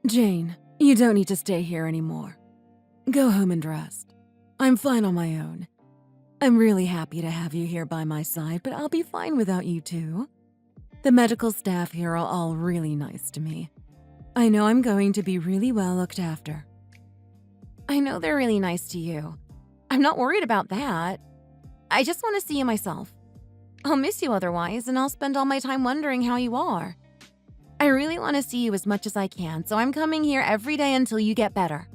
Jane, you don't need to stay here anymore. Go home and rest. I'm fine on my own. I'm really happy to have you here by my side, but I'll be fine without you too. The medical staff here are all really nice to me. I know I'm going to be really well looked after. I know they're really nice to you. I'm not worried about that. I just want to see you myself. I'll miss you otherwise, and I'll spend all my time wondering how you are. I really want to see you as much as I can, so I'm coming here every day until you get better.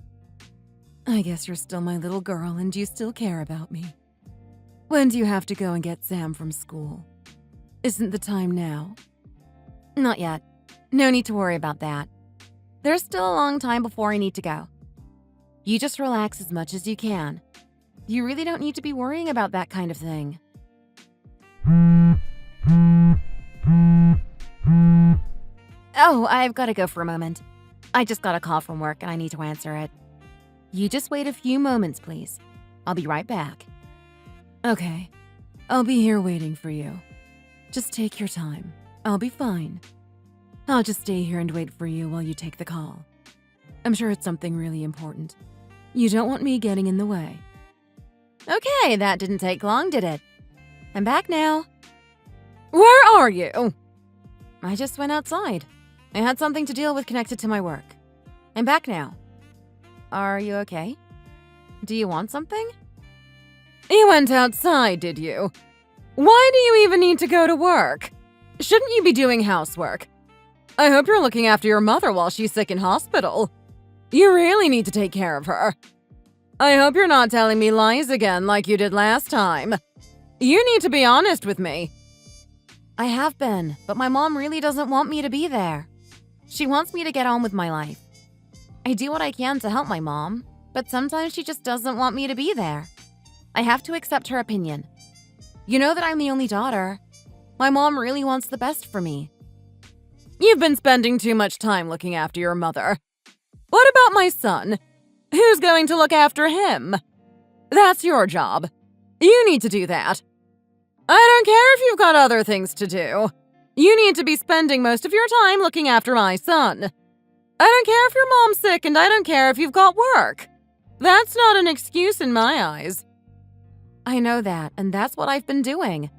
I guess you're still my little girl and you still care about me. When do you have to go and get Sam from school? Isn't the time now? Not yet. No need to worry about that. There's still a long time before I need to go. You just relax as much as you can. You really don't need to be worrying about that kind of thing. Oh, I've got to go for a moment. I just got a call from work and I need to answer it. You just wait a few moments, please. I'll be right back. Okay. I'll be here waiting for you. Just take your time. I'll be fine. I'll just stay here and wait for you while you take the call. I'm sure it's something really important. You don't want me getting in the way. Okay, that didn't take long, did it? I'm back now. Where are you? I just went outside. I had something to deal with connected to my work. I'm back now. Are you okay? Do you want something? You went outside, did you? Why do you even need to go to work? Shouldn't you be doing housework? I hope you're looking after your mother while she's sick in hospital. You really need to take care of her. I hope you're not telling me lies again like you did last time. You need to be honest with me. I have been, but my mom really doesn't want me to be there. She wants me to get on with my life. I do what I can to help my mom, but sometimes she just doesn't want me to be there. I have to accept her opinion. You know that I'm the only daughter. My mom really wants the best for me. You've been spending too much time looking after your mother. What about my son? Who's going to look after him? That's your job. You need to do that. I don't care if you've got other things to do. You need to be spending most of your time looking after my son. I don't care if your mom's sick and I don't care if you've got work. That's not an excuse in my eyes. I know that, and that's what I've been doing.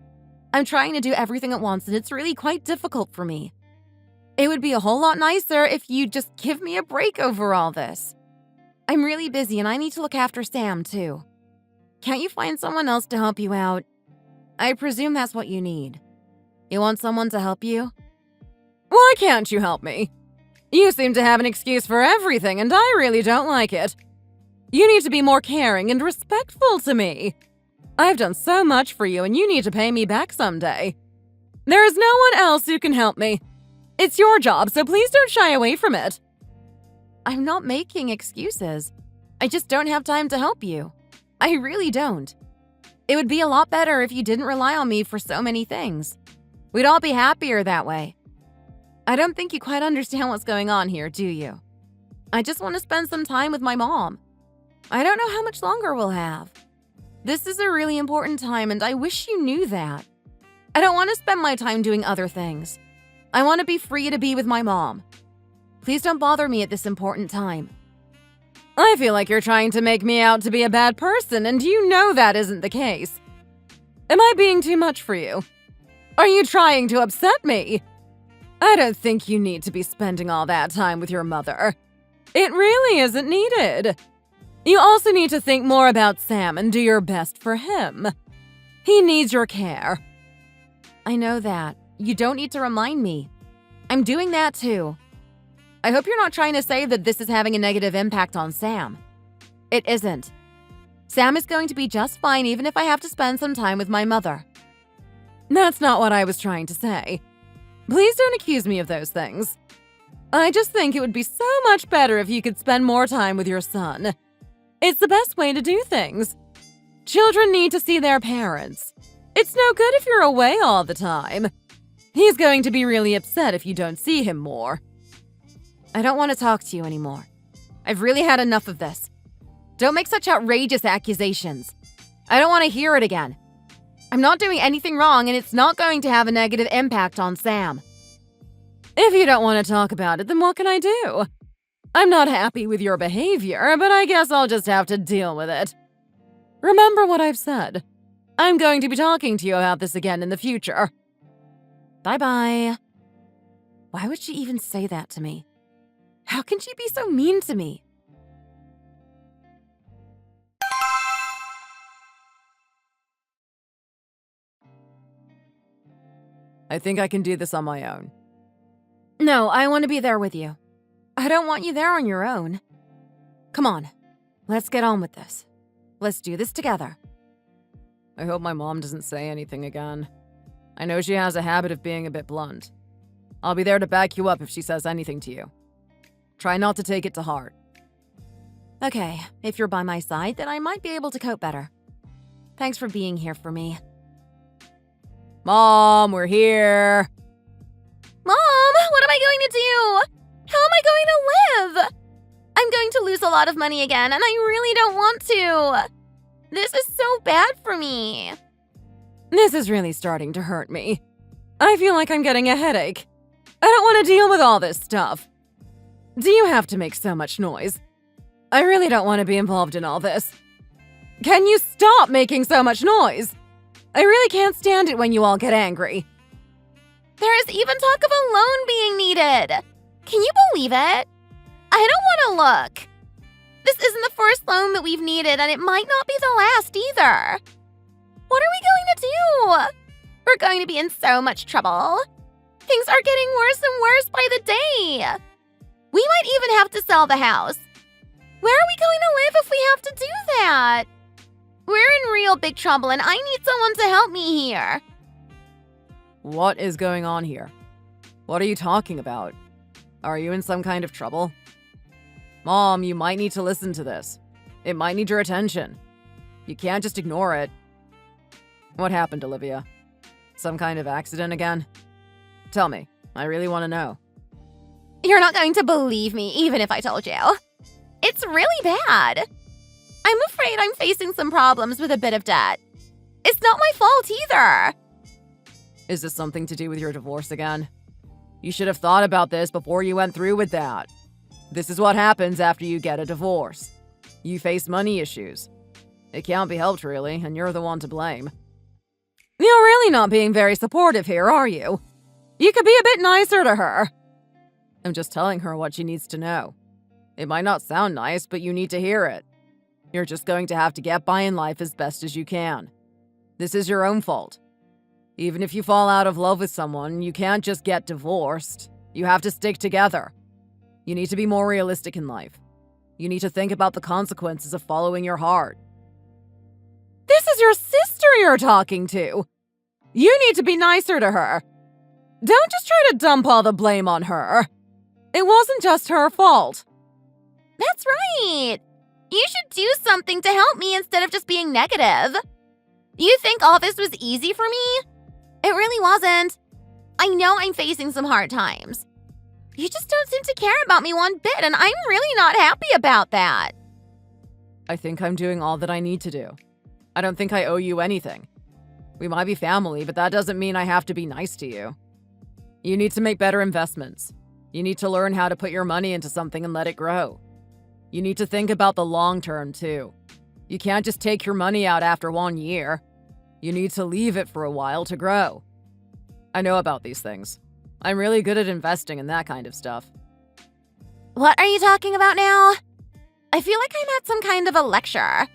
I'm trying to do everything at once, and it's really quite difficult for me. It would be a whole lot nicer if you'd just give me a break over all this. I'm really busy, and I need to look after Sam, too. Can't you find someone else to help you out? I presume that's what you need. You want someone to help you? Why can't you help me? You seem to have an excuse for everything, and I really don't like it. You need to be more caring and respectful to me. I've done so much for you, and you need to pay me back someday. There is no one else who can help me. It's your job, so please don't shy away from it. I'm not making excuses. I just don't have time to help you. I really don't. It would be a lot better if you didn't rely on me for so many things. We'd all be happier that way. I don't think you quite understand what's going on here, do you? I just want to spend some time with my mom. I don't know how much longer we'll have. This is a really important time, and I wish you knew that. I don't want to spend my time doing other things. I want to be free to be with my mom. Please don't bother me at this important time. I feel like you're trying to make me out to be a bad person, and you know that isn't the case. Am I being too much for you? Are you trying to upset me? I don't think you need to be spending all that time with your mother. It really isn't needed. You also need to think more about Sam and do your best for him. He needs your care. I know that. You don't need to remind me. I'm doing that too. I hope you're not trying to say that this is having a negative impact on Sam. It isn't. Sam is going to be just fine even if I have to spend some time with my mother. That's not what I was trying to say. Please don't accuse me of those things. I just think it would be so much better if you could spend more time with your son. It's the best way to do things. Children need to see their parents. It's no good if you're away all the time. He's going to be really upset if you don't see him more. I don't want to talk to you anymore. I've really had enough of this. Don't make such outrageous accusations. I don't want to hear it again. I'm not doing anything wrong, and it's not going to have a negative impact on Sam. If you don't want to talk about it, then what can I do? I'm not happy with your behavior, but I guess I'll just have to deal with it. Remember what I've said. I'm going to be talking to you about this again in the future. Bye-bye. Why would she even say that to me? How can she be so mean to me? I think I can do this on my own. No, I want to be there with you. I don't want you there on your own. Come on, let's get on with this. Let's do this together. I hope my mom doesn't say anything again. I know she has a habit of being a bit blunt. I'll be there to back you up if she says anything to you. Try not to take it to heart. Okay, if you're by my side, then I might be able to cope better. Thanks for being here for me. Mom, we're here. Mom, what am I going to do? How am I going to live? I'm going to lose a lot of money again, and I really don't want to. This is so bad for me. This is really starting to hurt me. I feel like I'm getting a headache. I don't want to deal with all this stuff. Do you have to make so much noise? I really don't want to be involved in all this. Can you stop making so much noise? I really can't stand it when you all get angry. There is even talk of a loan being needed. Can you believe it? I don't want to look. This isn't the first loan that we've needed, and it might not be the last either. What are we going to do? We're going to be in so much trouble. Things are getting worse and worse by the day. We might even have to sell the house. Where are we going to live if we have to do that? We're in real big trouble, and I need someone to help me here. What is going on here? What are you talking about? Are you in some kind of trouble? Mom, you might need to listen to this. It might need your attention. You can't just ignore it. What happened, Olivia? Some kind of accident again? Tell me. I really want to know. You're not going to believe me, even if I told you. It's really bad. I'm afraid I'm facing some problems with a bit of debt. It's not my fault either. Is this something to do with your divorce again? You should have thought about this before you went through with that. This is what happens after you get a divorce. You face money issues. It can't be helped, really, and you're the one to blame. You're really not being very supportive here, are you? You could be a bit nicer to her. I'm just telling her what she needs to know. It might not sound nice, but you need to hear it. You're just going to have to get by in life as best as you can. This is your own fault. Even if you fall out of love with someone, you can't just get divorced. You have to stick together. You need to be more realistic in life. You need to think about the consequences of following your heart. This is your sister you're talking to. You need to be nicer to her. Don't just try to dump all the blame on her. It wasn't just her fault. That's right. You should do something to help me instead of just being negative. You think all this was easy for me? It really wasn't. I know I'm facing some hard times. You just don't seem to care about me one bit, and I'm really not happy about that. I think I'm doing all that I need to do. I don't think I owe you anything. We might be family, but that doesn't mean I have to be nice to you. You need to make better investments. You need to learn how to put your money into something and let it grow. You need to think about the long term, too. You can't just take your money out after 1 year. You need to leave it for a while to grow. I know about these things. I'm really good at investing in that kind of stuff. What are you talking about now? I feel like I'm at some kind of a lecture.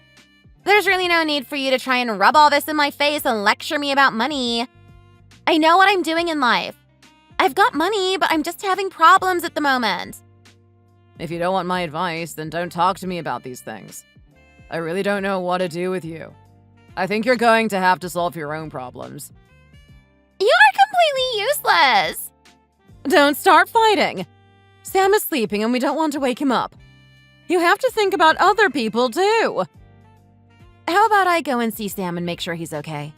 There's really no need for you to try and rub all this in my face and lecture me about money. I know what I'm doing in life. I've got money, but I'm just having problems at the moment. If you don't want my advice, then don't talk to me about these things. I really don't know what to do with you. I think you're going to have to solve your own problems. You are completely useless! Don't start fighting. Sam is sleeping and we don't want to wake him up. You have to think about other people, too. How about I go and see Sam and make sure he's okay?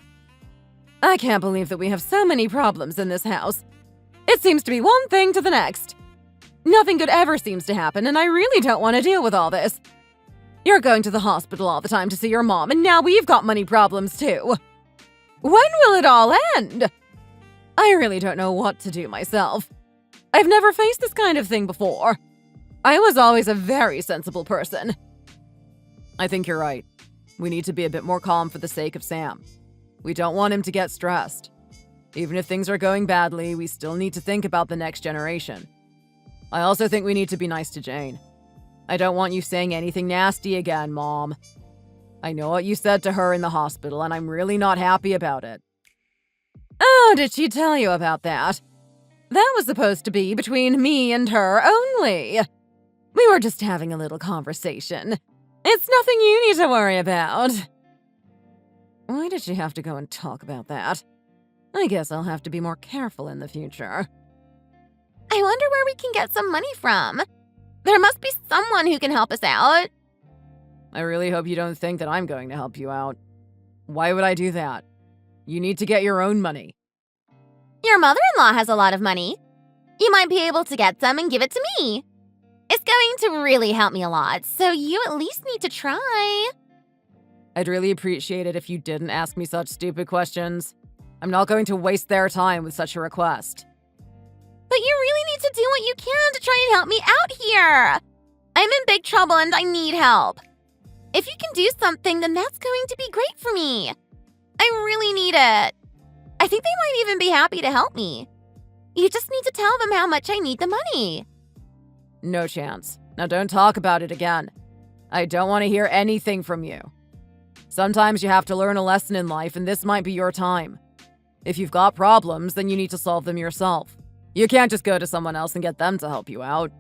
I can't believe that we have so many problems in this house. It seems to be one thing to the next. Nothing good ever seems to happen, and I really don't want to deal with all this. You're going to the hospital all the time to see your mom, and now we've got money problems, too. When will it all end? I really don't know what to do myself. I've never faced this kind of thing before. I was always a very sensible person. I think you're right. We need to be a bit more calm for the sake of Sam. We don't want him to get stressed. Even if things are going badly, we still need to think about the next generation. I also think we need to be nice to Jane. I don't want you saying anything nasty again, Mom. I know what you said to her in the hospital, and I'm really not happy about it. Oh, did she tell you about that? That was supposed to be between me and her only. We were just having a little conversation. It's nothing you need to worry about. Why did she have to go and talk about that? I guess I'll have to be more careful in the future. I wonder where we can get some money from. There must be someone who can help us out. I really hope you don't think that I'm going to help you out. Why would I do that? You need to get your own money. Your mother-in-law has a lot of money. You might be able to get some and give it to me. It's going to really help me a lot, so you at least need to try. I'd really appreciate it if you didn't ask me such stupid questions. I'm not going to waste their time with such a request. But you really need to do what you can to try and help me out here. I'm in big trouble and I need help. If you can do something, then that's going to be great for me. I really need it. I think they might even be happy to help me. You just need to tell them how much I need the money. No chance. Now don't talk about it again. I don't want to hear anything from you. Sometimes you have to learn a lesson in life, and this might be your time. If you've got problems, then you need to solve them yourself. You can't just go to someone else and get them to help you out.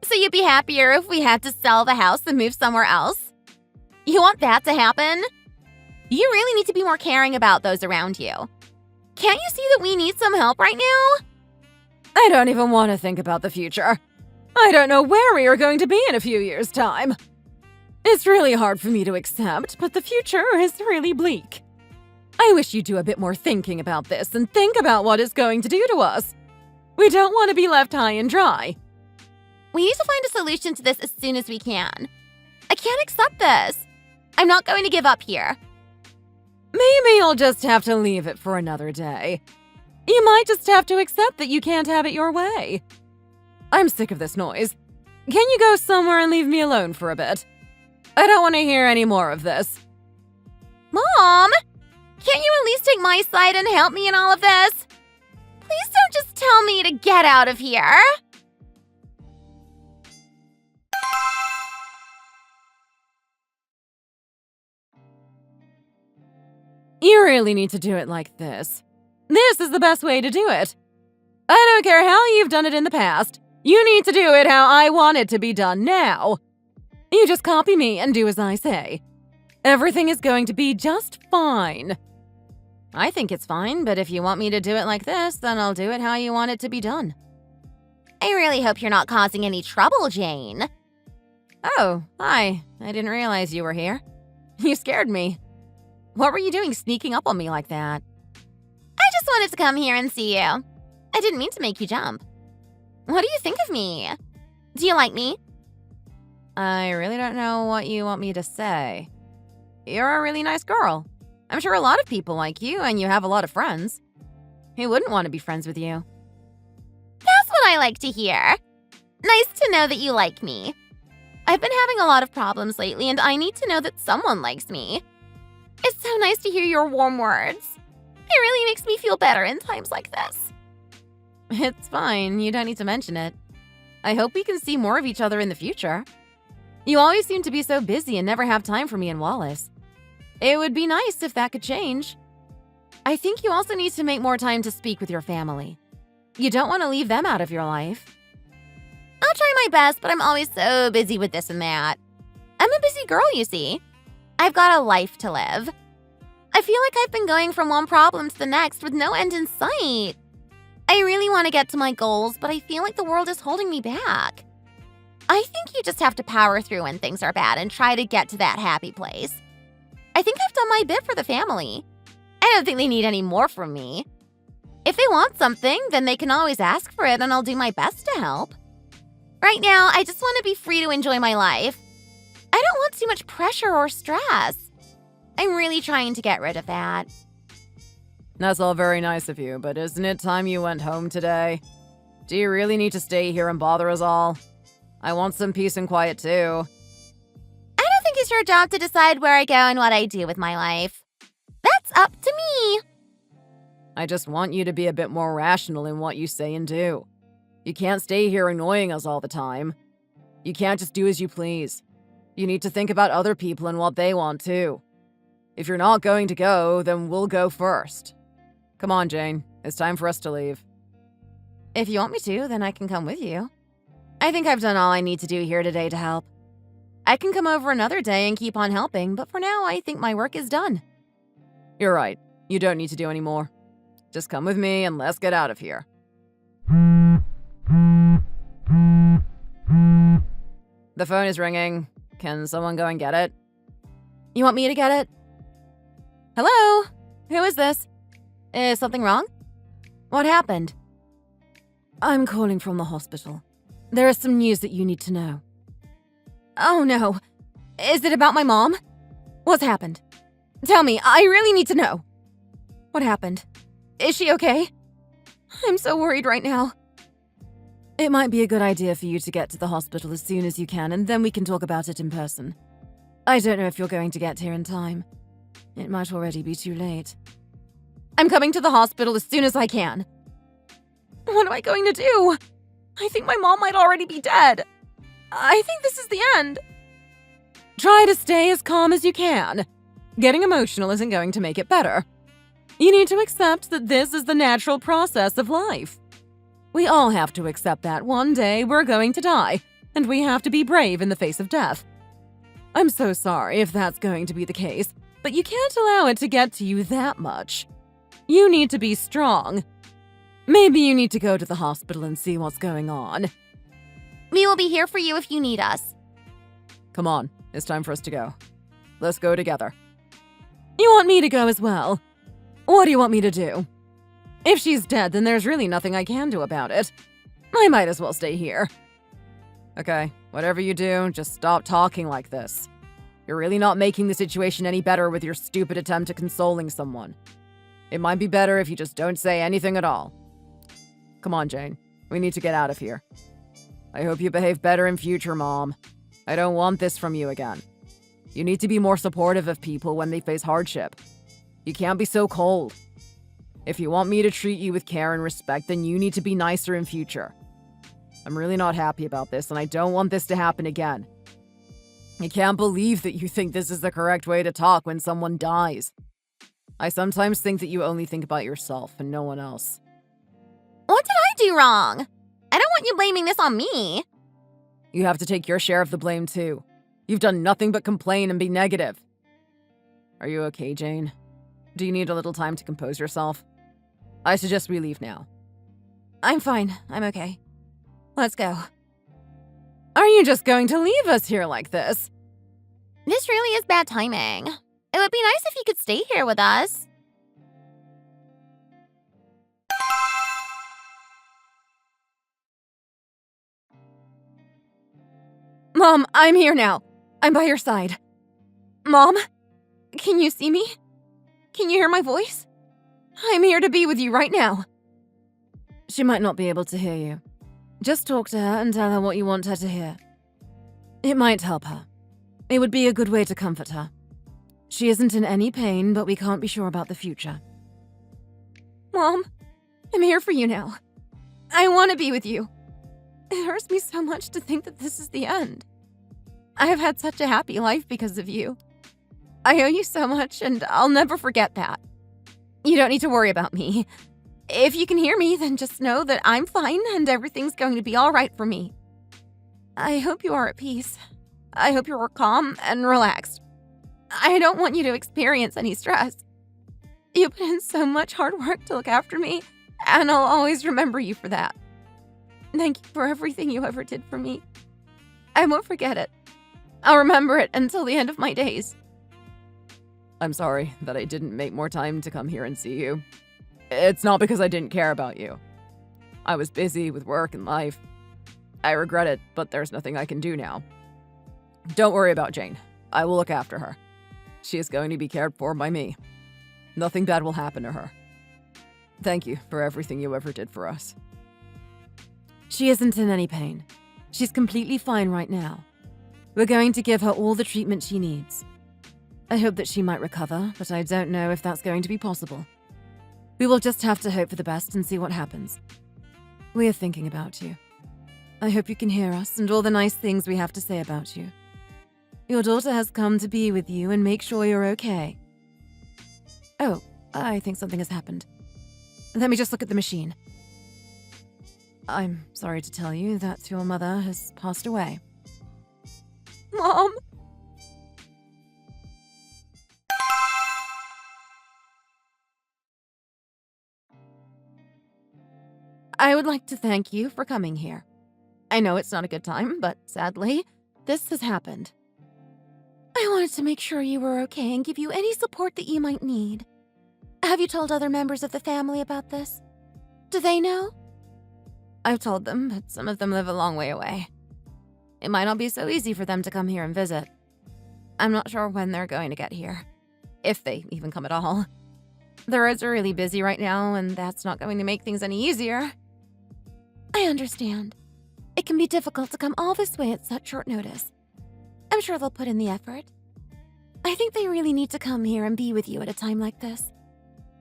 So you'd be happier if we had to sell the house and move somewhere else? You want that to happen? You really need to be more caring about those around you. Can't you see that we need some help right now? I don't even want to think about the future. I don't know where we are going to be in a few years' time. It's really hard for me to accept, but the future is really bleak. I wish you'd do a bit more thinking about this and think about what it's going to do to us. We don't want to be left high and dry. We need to find a solution to this as soon as we can. I can't accept this. I'm not going to give up here. Maybe you'll just have to leave it for another day. You might just have to accept that you can't have it your way. I'm sick of this noise. Can you go somewhere and leave me alone for a bit? I don't want to hear any more of this. Mom! Can't you at least take my side and help me in all of this? Please don't just tell me to get out of here. You really need to do it like this. This is the best way to do it. I don't care how you've done it in the past. You need to do it how I want it to be done now. You just copy me and do as I say. Everything is going to be just fine. I think it's fine, but if you want me to do it like this, then I'll do it how you want it to be done. I really hope you're not causing any trouble, Jane. Oh, hi. I didn't realize you were here. You scared me. What were you doing sneaking up on me like that? I just wanted to come here and see you. I didn't mean to make you jump. What do you think of me? Do you like me? I really don't know what you want me to say. You're a really nice girl. I'm sure a lot of people like you, and you have a lot of friends. Who wouldn't want to be friends with you? That's what I like to hear. Nice to know that you like me. I've been having a lot of problems lately, and I need to know that someone likes me. It's so nice to hear your warm words. It really makes me feel better in times like this. It's fine. You don't need to mention it. I hope we can see more of each other in the future. You always seem to be so busy and never have time for me and Wallace. It would be nice if that could change. I think you also need to make more time to speak with your family. You don't want to leave them out of your life. I'll try my best, but I'm always so busy with this and that. I'm a busy girl, you see. I've got a life to live. I feel like I've been going from one problem to the next with no end in sight. I really want to get to my goals, but I feel like the world is holding me back. I think you just have to power through when things are bad and try to get to that happy place. I think I've done my bit for the family. I don't think they need any more from me. If they want something, then they can always ask for it and I'll do my best to help. Right now, I just want to be free to enjoy my life. I don't want too much pressure or stress. I'm really trying to get rid of that. That's all very nice of you, but isn't it time you went home today? Do you really need to stay here and bother us all? I want some peace and quiet too. I don't think it's your job to decide where I go and what I do with my life. That's up to me. I just want you to be a bit more rational in what you say and do. You can't stay here annoying us all the time. You can't just do as you please. You need to think about other people and what they want too. If you're not going to go, then we'll go first. Come on, Jane. It's time for us to leave. If you want me to, then I can come with you. I think I've done all I need to do here today to help. I can come over another day and keep on helping, but for now, I think my work is done. You're right. You don't need to do any more. Just come with me and let's get out of here. The phone is ringing. Can someone go and get it? You want me to get it? Hello? Who is this? Is something wrong? What happened? I'm calling from the hospital. There is some news that you need to know. Oh no. Is it about my mom? What's happened? Tell me, I really need to know. What happened? Is she okay? I'm so worried right now. It might be a good idea for you to get to the hospital as soon as you can, and then we can talk about it in person. I don't know if you're going to get here in time. It might already be too late. I'm coming to the hospital as soon as I can. What am I going to do? I think my mom might already be dead. I think this is the end. Try to stay as calm as you can. Getting emotional isn't going to make it better. You need to accept that this is the natural process of life. We all have to accept that one day we're going to die, and we have to be brave in the face of death. I'm so sorry if that's going to be the case, but you can't allow it to get to you that much. You need to be strong. Maybe you need to go to the hospital and see what's going on. We will be here for you if you need us. Come on, it's time for us to go. Let's go together. You want me to go as well? What do you want me to do? If she's dead, then there's really nothing I can do about it. I might as well stay here. Okay, whatever you do, just stop talking like this. You're really not making the situation any better with your stupid attempt at consoling someone. It might be better if you just don't say anything at all. Come on, Jane. We need to get out of here. I hope you behave better in future, Mom. I don't want this from you again. You need to be more supportive of people when they face hardship. You can't be so cold. If you want me to treat you with care and respect, then you need to be nicer in future. I'm really not happy about this, and I don't want this to happen again. I can't believe that you think this is the correct way to talk when someone dies. I sometimes think that you only think about yourself and no one else. What did I do wrong? I don't want you blaming this on me. You have to take your share of the blame, too. You've done nothing but complain and be negative. Are you okay, Jane? Do you need a little time to compose yourself? I suggest we leave now. I'm fine. I'm okay. Let's go. Are you just going to leave us here like this? This really is bad timing. It would be nice if you could stay here with us. Mom, I'm here now. I'm by your side. Mom? Can you see me? Can you hear my voice? I'm here to be with you right now. She might not be able to hear you. Just talk to her and tell her what you want her to hear. It might help her. It would be a good way to comfort her. She isn't in any pain, but we can't be sure about the future. Mom, I'm here for you now. I want to be with you. It hurts me so much to think that this is the end. I have had such a happy life because of you. I owe you so much, and I'll never forget that. You don't need to worry about me. If you can hear me, then just know that I'm fine and everything's going to be all right for me. I hope you are at peace. I hope you're calm and relaxed. I don't want you to experience any stress. You put in so much hard work to look after me, and I'll always remember you for that. Thank you for everything you ever did for me. I won't forget it. I'll remember it until the end of my days. I'm sorry that I didn't make more time to come here and see you. It's not because I didn't care about you. I was busy with work and life. I regret it, but there's nothing I can do now. Don't worry about Jane. I will look after her. She is going to be cared for by me. Nothing bad will happen to her. Thank you for everything you ever did for us. She isn't in any pain. She's completely fine right now. We're going to give her all the treatment she needs. I hope that she might recover, but I don't know if that's going to be possible. We will just have to hope for the best and see what happens. We are thinking about you. I hope you can hear us and all the nice things we have to say about you. Your daughter has come to be with you and make sure you're okay. Oh, I think something has happened. Let me just look at the machine. I'm sorry to tell you that your mother has passed away. Mom! I would like to thank you for coming here. I know it's not a good time, but sadly, this has happened. I wanted to make sure you were okay and give you any support that you might need. Have you told other members of the family about this? Do they know? I've told them, but some of them live a long way away. It might not be so easy for them to come here and visit. I'm not sure when they're going to get here, if they even come at all. The roads are really busy right now, and that's not going to make things any easier. I understand. It can be difficult to come all this way at such short notice. I'm sure they'll put in the effort. I think they really need to come here and be with you at a time like this.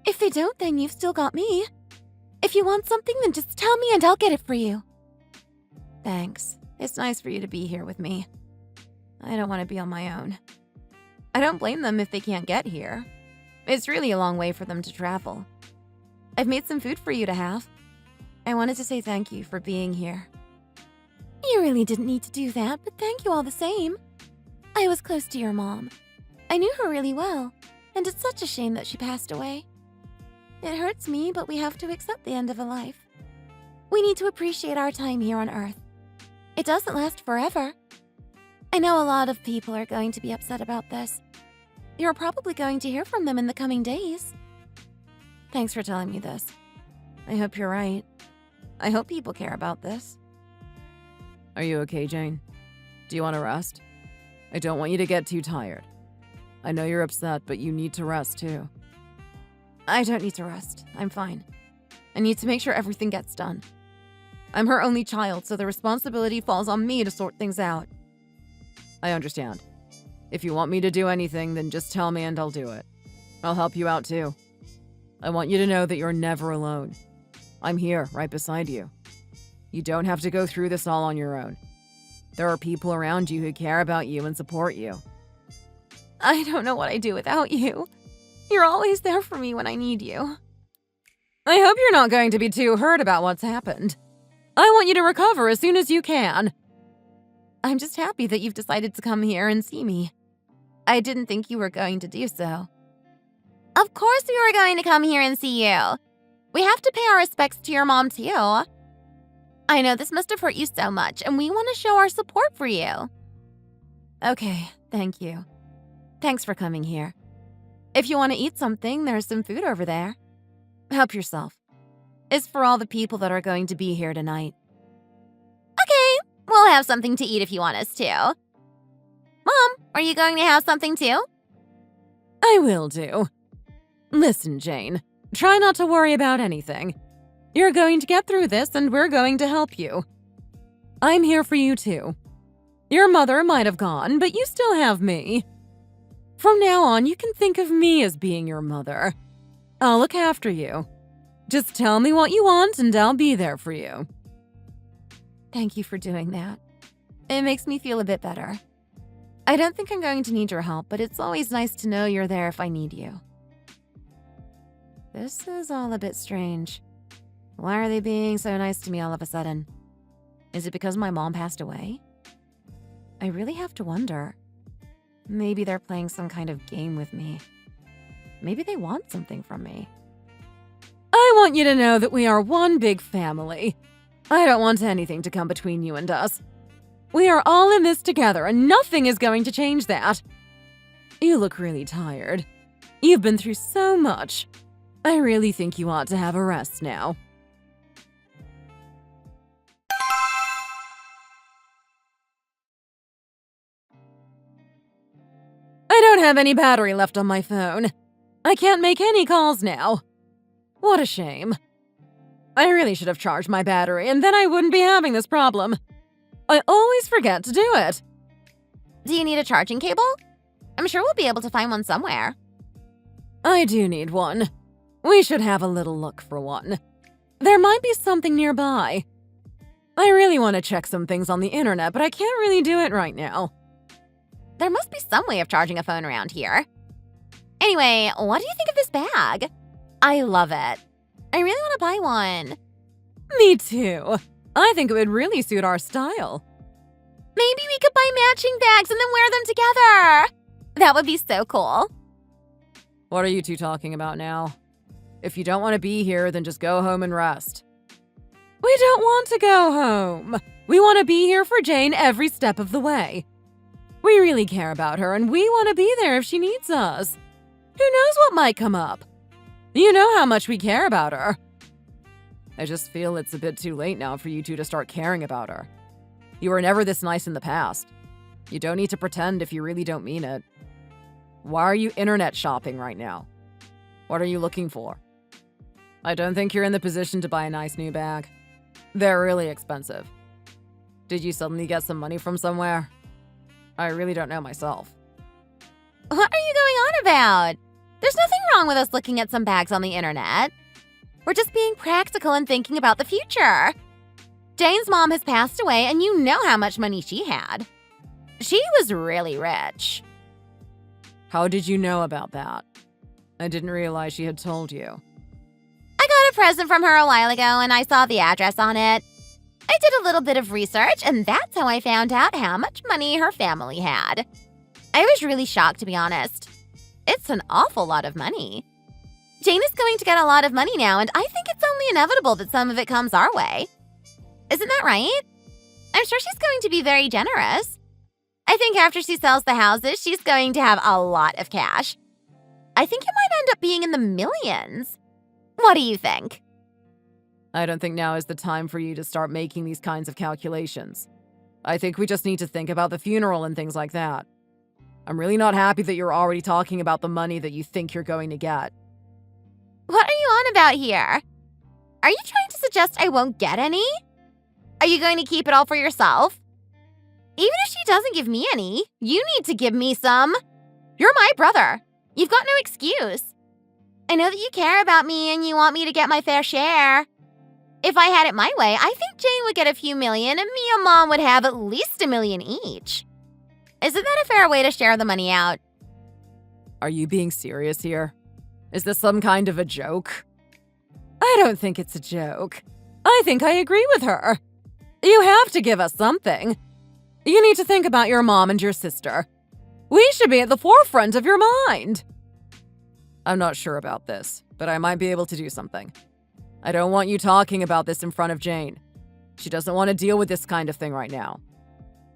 If they don't, then you've still got me. If you want something, then just tell me and I'll get it for you. Thanks. It's nice for you to be here with me. I don't want to be on my own. I don't blame them if they can't get here. It's really a long way for them to travel. I've made some food for you to have. I wanted to say thank you for being here. You really didn't need to do that, but thank you all the same. I was close to your mom. I knew her really well, and it's such a shame that she passed away. It hurts me, but we have to accept the end of a life. We need to appreciate our time here on Earth. It doesn't last forever. I know a lot of people are going to be upset about this. You're probably going to hear from them in the coming days. Thanks for telling me this. I hope you're right. I hope people care about this. Are you okay, Jane? Do you want to rest? I don't want you to get too tired. I know you're upset, but you need to rest too. I don't need to rest. I'm fine. I need to make sure everything gets done. I'm her only child, so the responsibility falls on me to sort things out. I understand. If you want me to do anything, then just tell me and I'll do it. I'll help you out too. I want you to know that you're never alone. I'm here, right beside you. You don't have to go through this all on your own. There are people around you who care about you and support you. I don't know what I'd do without you. You're always there for me when I need you. I hope you're not going to be too hurt about what's happened. I want you to recover as soon as you can. I'm just happy that you've decided to come here and see me. I didn't think you were going to do so. Of course we were going to come here and see you. We have to pay our respects to your mom, too. I know this must have hurt you so much, and we want to show our support for you. Okay, thank you. Thanks for coming here. If you want to eat something, there's some food over there. Help yourself. It's for all the people that are going to be here tonight. Okay, we'll have something to eat if you want us to. Mom, are you going to have something too? I will do. Listen, Jane, try not to worry about anything. You're going to get through this and we're going to help you. I'm here for you too. Your mother might have gone, but you still have me. From now on, you can think of me as being your mother. I'll look after you. Just tell me what you want and I'll be there for you. Thank you for doing that. It makes me feel a bit better. I don't think I'm going to need your help, but it's always nice to know you're there if I need you. This is all a bit strange. Why are they being so nice to me all of a sudden? Is it because my mom passed away? I really have to wonder. Maybe they're playing some kind of game with me. Maybe they want something from me. I want you to know that we are one big family. I don't want anything to come between you and us. We are all in this together and nothing is going to change that. You look really tired. You've been through so much. I really think you ought to have a rest now. I don't have any battery left on my phone. I can't make any calls now. What a shame. I really should have charged my battery, and then I wouldn't be having this problem. I always forget to do it. Do you need a charging cable? I'm sure we'll be able to find one somewhere. I do need one. We should have a little look for one. There might be something nearby. I really want to check some things on the internet, but I can't really do it right now. There must be some way of charging a phone around here. Anyway, what do you think of this bag? I love it. I really want to buy one. Me too. I think it would really suit our style. Maybe we could buy matching bags and then wear them together. That would be so cool. What are you two talking about now? If you don't want to be here, then just go home and rest. We don't want to go home. We want to be here for Jane every step of the way. We really care about her, and we want to be there if she needs us. Who knows what might come up? You know how much we care about her. I just feel it's a bit too late now for you two to start caring about her. You were never this nice in the past. You don't need to pretend if you really don't mean it. Why are you internet shopping right now? What are you looking for? I don't think you're in the position to buy a nice new bag. They're really expensive. Did you suddenly get some money from somewhere? I really don't know myself. What are you going on about? There's nothing wrong with us looking at some bags on the internet. We're just being practical and thinking about the future. Jane's mom has passed away, and you know how much money she had. She was really rich. How did you know about that? I didn't realize she had told you. I got a present from her a while ago, and I saw the address on it. I did a little bit of research, and that's how I found out how much money her family had. I was really shocked, to be honest. It's an awful lot of money. Jane is going to get a lot of money now, and I think it's only inevitable that some of it comes our way. Isn't that right? I'm sure she's going to be very generous. I think after she sells the houses, she's going to have a lot of cash. I think it might end up being in the millions. What do you think? I don't think now is the time for you to start making these kinds of calculations. I think we just need to think about the funeral and things like that. I'm really not happy that you're already talking about the money that you think you're going to get. What are you on about here? Are you trying to suggest I won't get any? Are you going to keep it all for yourself? Even if she doesn't give me any, you need to give me some. You're my brother. You've got no excuse. I know that you care about me and you want me to get my fair share. If I had it my way, I think Jane would get a few million and me and Mom would have at least $1 million each. Isn't that a fair way to share the money out? Are you being serious here? Is this some kind of a joke? I don't think it's a joke. I think I agree with her. You have to give us something. You need to think about your mom and your sister. We should be at the forefront of your mind. I'm not sure about this, but I might be able to do something. I don't want you talking about this in front of Jane. She doesn't want to deal with this kind of thing right now.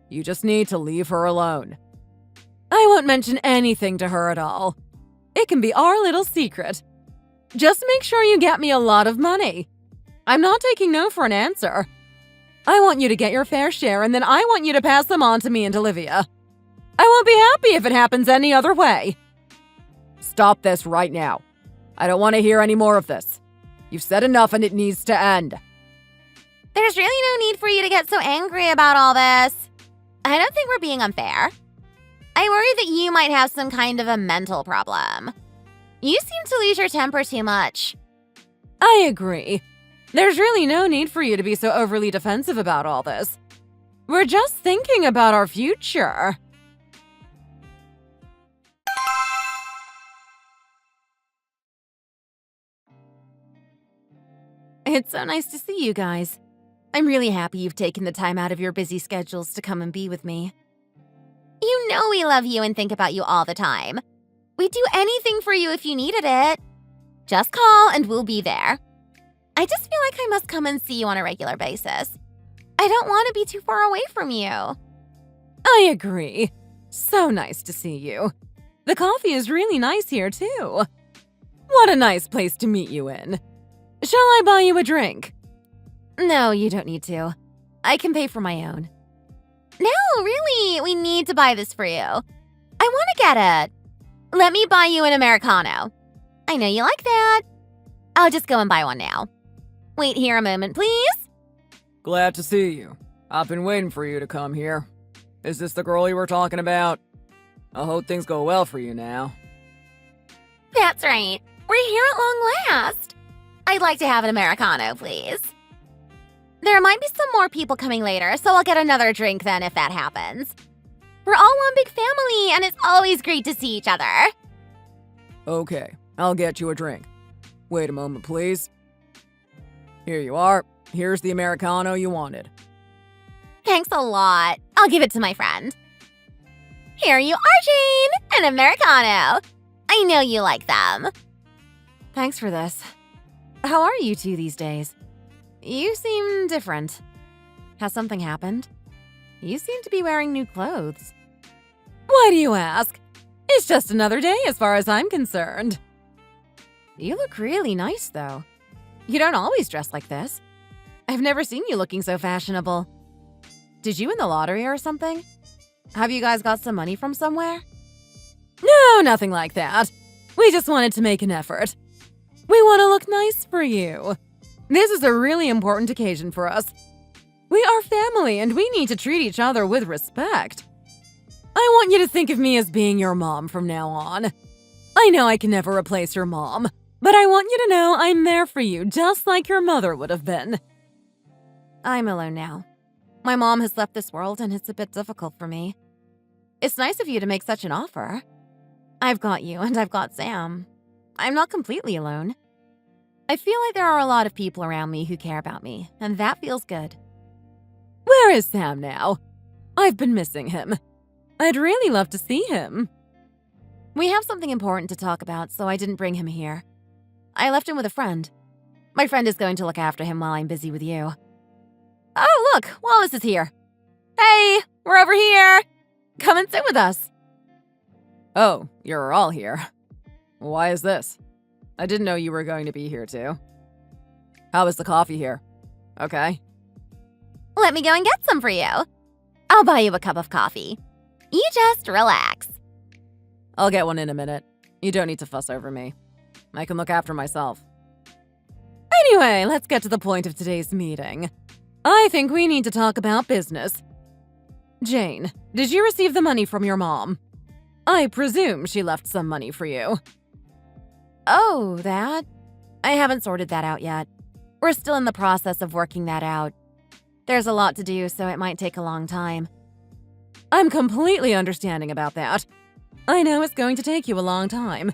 You just need to leave her alone. I won't mention anything to her at all. It can be our little secret. Just make sure you get me a lot of money. I'm not taking no for an answer. I want you to get your fair share, and then I want you to pass them on to me and Olivia. I won't be happy if it happens any other way. Stop this right now. I don't want to hear any more of this. You've said enough and it needs to end. There's really no need for you to get so angry about all this. I don't think we're being unfair. I worry that you might have some kind of a mental problem. You seem to lose your temper too much. I agree. There's really no need for you to be so overly defensive about all this. We're just thinking about our future. It's so nice to see you guys. I'm really happy you've taken the time out of your busy schedules to come and be with me. You know we love you and think about you all the time. We'd do anything for you if you needed it. Just call and we'll be there. I just feel like I must come and see you on a regular basis. I don't want to be too far away from you. I agree. So nice to see you. The coffee is really nice here, too. What a nice place to meet you in. Shall I buy you a drink? No, you don't need to. I can pay for my own. No, really, we need to buy this for you. I want to get it. Let me buy you an Americano. I know you like that. I'll just go and buy one now. Wait here a moment, please. Glad to see you. I've been waiting for you to come here. Is this the girl you were talking about? I hope things go well for you now. That's right. We're here at long last. I'd like to have an Americano, please. There might be some more people coming later, so I'll get another drink then if that happens. We're all one big family, and it's always great to see each other. Okay, I'll get you a drink. Wait a moment, please. Here you are. Here's the Americano you wanted. Thanks a lot. I'll give it to my friend. Here you are, Jane! An Americano. I know you like them. Thanks for this. How are you two these days? You seem different. Has something happened? You seem to be wearing new clothes. Why do you ask? It's just another day as far as I'm concerned. You look really nice, though. You don't always dress like this. I've never seen you looking so fashionable. Did you win the lottery or something? Have you guys got some money from somewhere? No, nothing like that. We just wanted to make an effort. We want to look nice for you. This is a really important occasion for us. We are family and we need to treat each other with respect. I want you to think of me as being your mom from now on. I know I can never replace your mom, but I want you to know I'm there for you just like your mother would have been. I'm alone now. My mom has left this world and it's a bit difficult for me. It's nice of you to make such an offer. I've got you and I've got Sam. I'm not completely alone. I feel like there are a lot of people around me who care about me, and that feels good. Where is Sam now? I've been missing him. I'd really love to see him. We have something important to talk about, so I didn't bring him here. I left him with a friend. My friend is going to look after him while I'm busy with you. Oh, look, Wallace is here. Hey, we're over here. Come and sit with us. Oh, you're all here. Why is this? I didn't know you were going to be here too. How is the coffee here? Okay. Let me go and get some for you. I'll buy you a cup of coffee. You just relax. I'll get one in a minute. You don't need to fuss over me. I can look after myself. Anyway, let's get to the point of today's meeting. I think we need to talk about business. Jane, did you receive the money from your mom? I presume she left some money for you. Oh, that? I haven't sorted that out yet. We're still in the process of working that out. There's a lot to do, so it might take a long time. I'm completely understanding about that. I know it's going to take you a long time.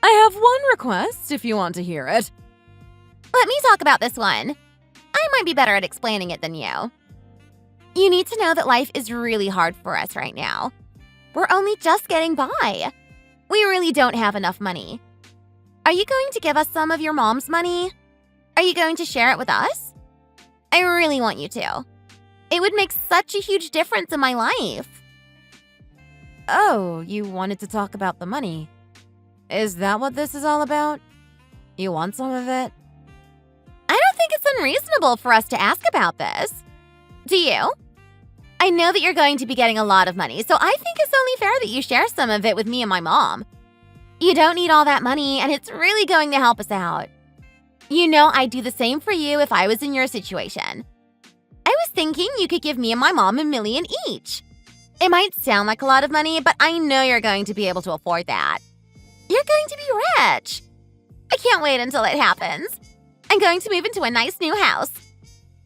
I have one request if you want to hear it. Let me talk about this one. I might be better at explaining it than you. You need to know that life is really hard for us right now. We're only just getting by. We really don't have enough money. Are you going to give us some of your mom's money? Are you going to share it with us? I really want you to. It would make such a huge difference in my life. Oh, you wanted to talk about the money. Is that what this is all about? You want some of it? I don't think it's unreasonable for us to ask about this. Do you? I know that you're going to be getting a lot of money, so I think it's only fair that you share some of it with me and my mom. You don't need all that money, and it's really going to help us out. You know I'd do the same for you if I was in your situation. I was thinking you could give me and my mom $1 million each. It might sound like a lot of money, but I know you're going to be able to afford that. You're going to be rich. I can't wait until it happens. I'm going to move into a nice new house.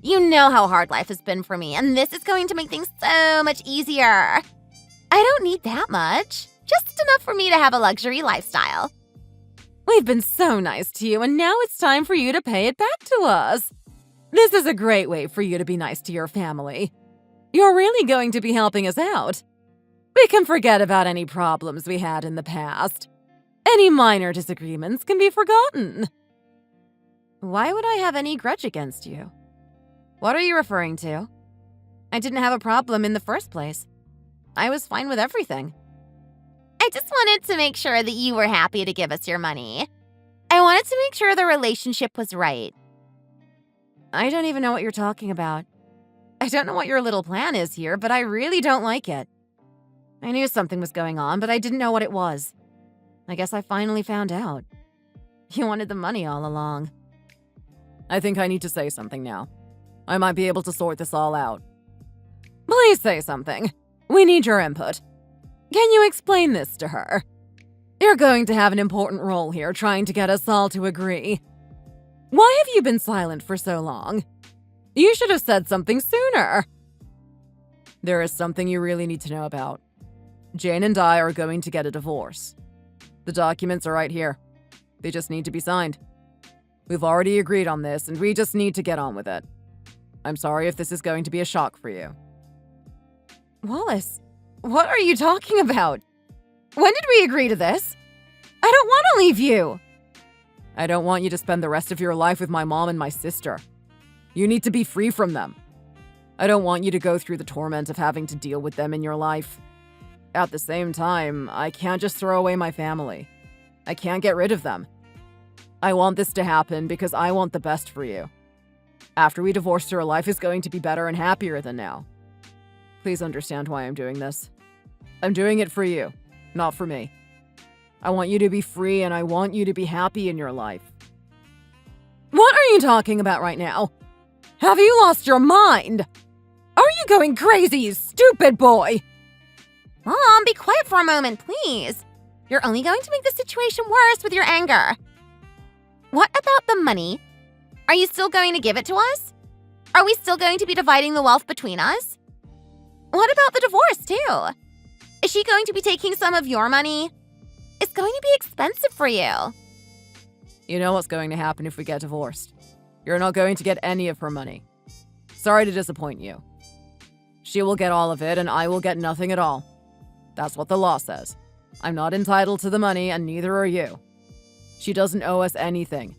You know how hard life has been for me, and this is going to make things so much easier. I don't need that much. Just enough for me to have a luxury lifestyle. We've been so nice to you, and now it's time for you to pay it back to us. This is a great way for you to be nice to your family. You're really going to be helping us out. We can forget about any problems we had in the past. Any minor disagreements can be forgotten. Why would I have any grudge against you? What are you referring to? I didn't have a problem in the first place. I was fine with everything. I just wanted to make sure that you were happy to give us your money. I wanted to make sure the relationship was right. I don't even know what you're talking about. I don't know what your little plan is here, but I really don't like it. I knew something was going on, but I didn't know what it was. I guess I finally found out. You wanted the money all along. I think I need to say something now. I might be able to sort this all out. Please say something. We need your input. Can you explain this to her? You're going to have an important role here trying to get us all to agree. Why have you been silent for so long? You should have said something sooner. There is something you really need to know about. Jane and I are going to get a divorce. The documents are right here. They just need to be signed. We've already agreed on this, and we just need to get on with it. I'm sorry if this is going to be a shock for you. Wallace, what are you talking about? When did we agree to this? I don't want to leave you. I don't want you to spend the rest of your life with my mom and my sister. You need to be free from them. I don't want you to go through the torment of having to deal with them in your life. At the same time, I can't just throw away my family. I can't get rid of them. I want this to happen because I want the best for you. After we divorce, your life is going to be better and happier than now. Please understand why I'm doing this. I'm doing it for you, not for me. I want you to be free and I want you to be happy in your life. What are you talking about right now? Have you lost your mind? Are you going crazy, you stupid boy? Mom, be quiet for a moment, please. You're only going to make the situation worse with your anger. What about the money? Are you still going to give it to us? Are we still going to be dividing the wealth between us? What about the divorce, too? Is she going to be taking some of your money? It's going to be expensive for you. You know what's going to happen if we get divorced. You're not going to get any of her money. Sorry to disappoint you. She will get all of it and I will get nothing at all. That's what the law says. I'm not entitled to the money and neither are you. She doesn't owe us anything.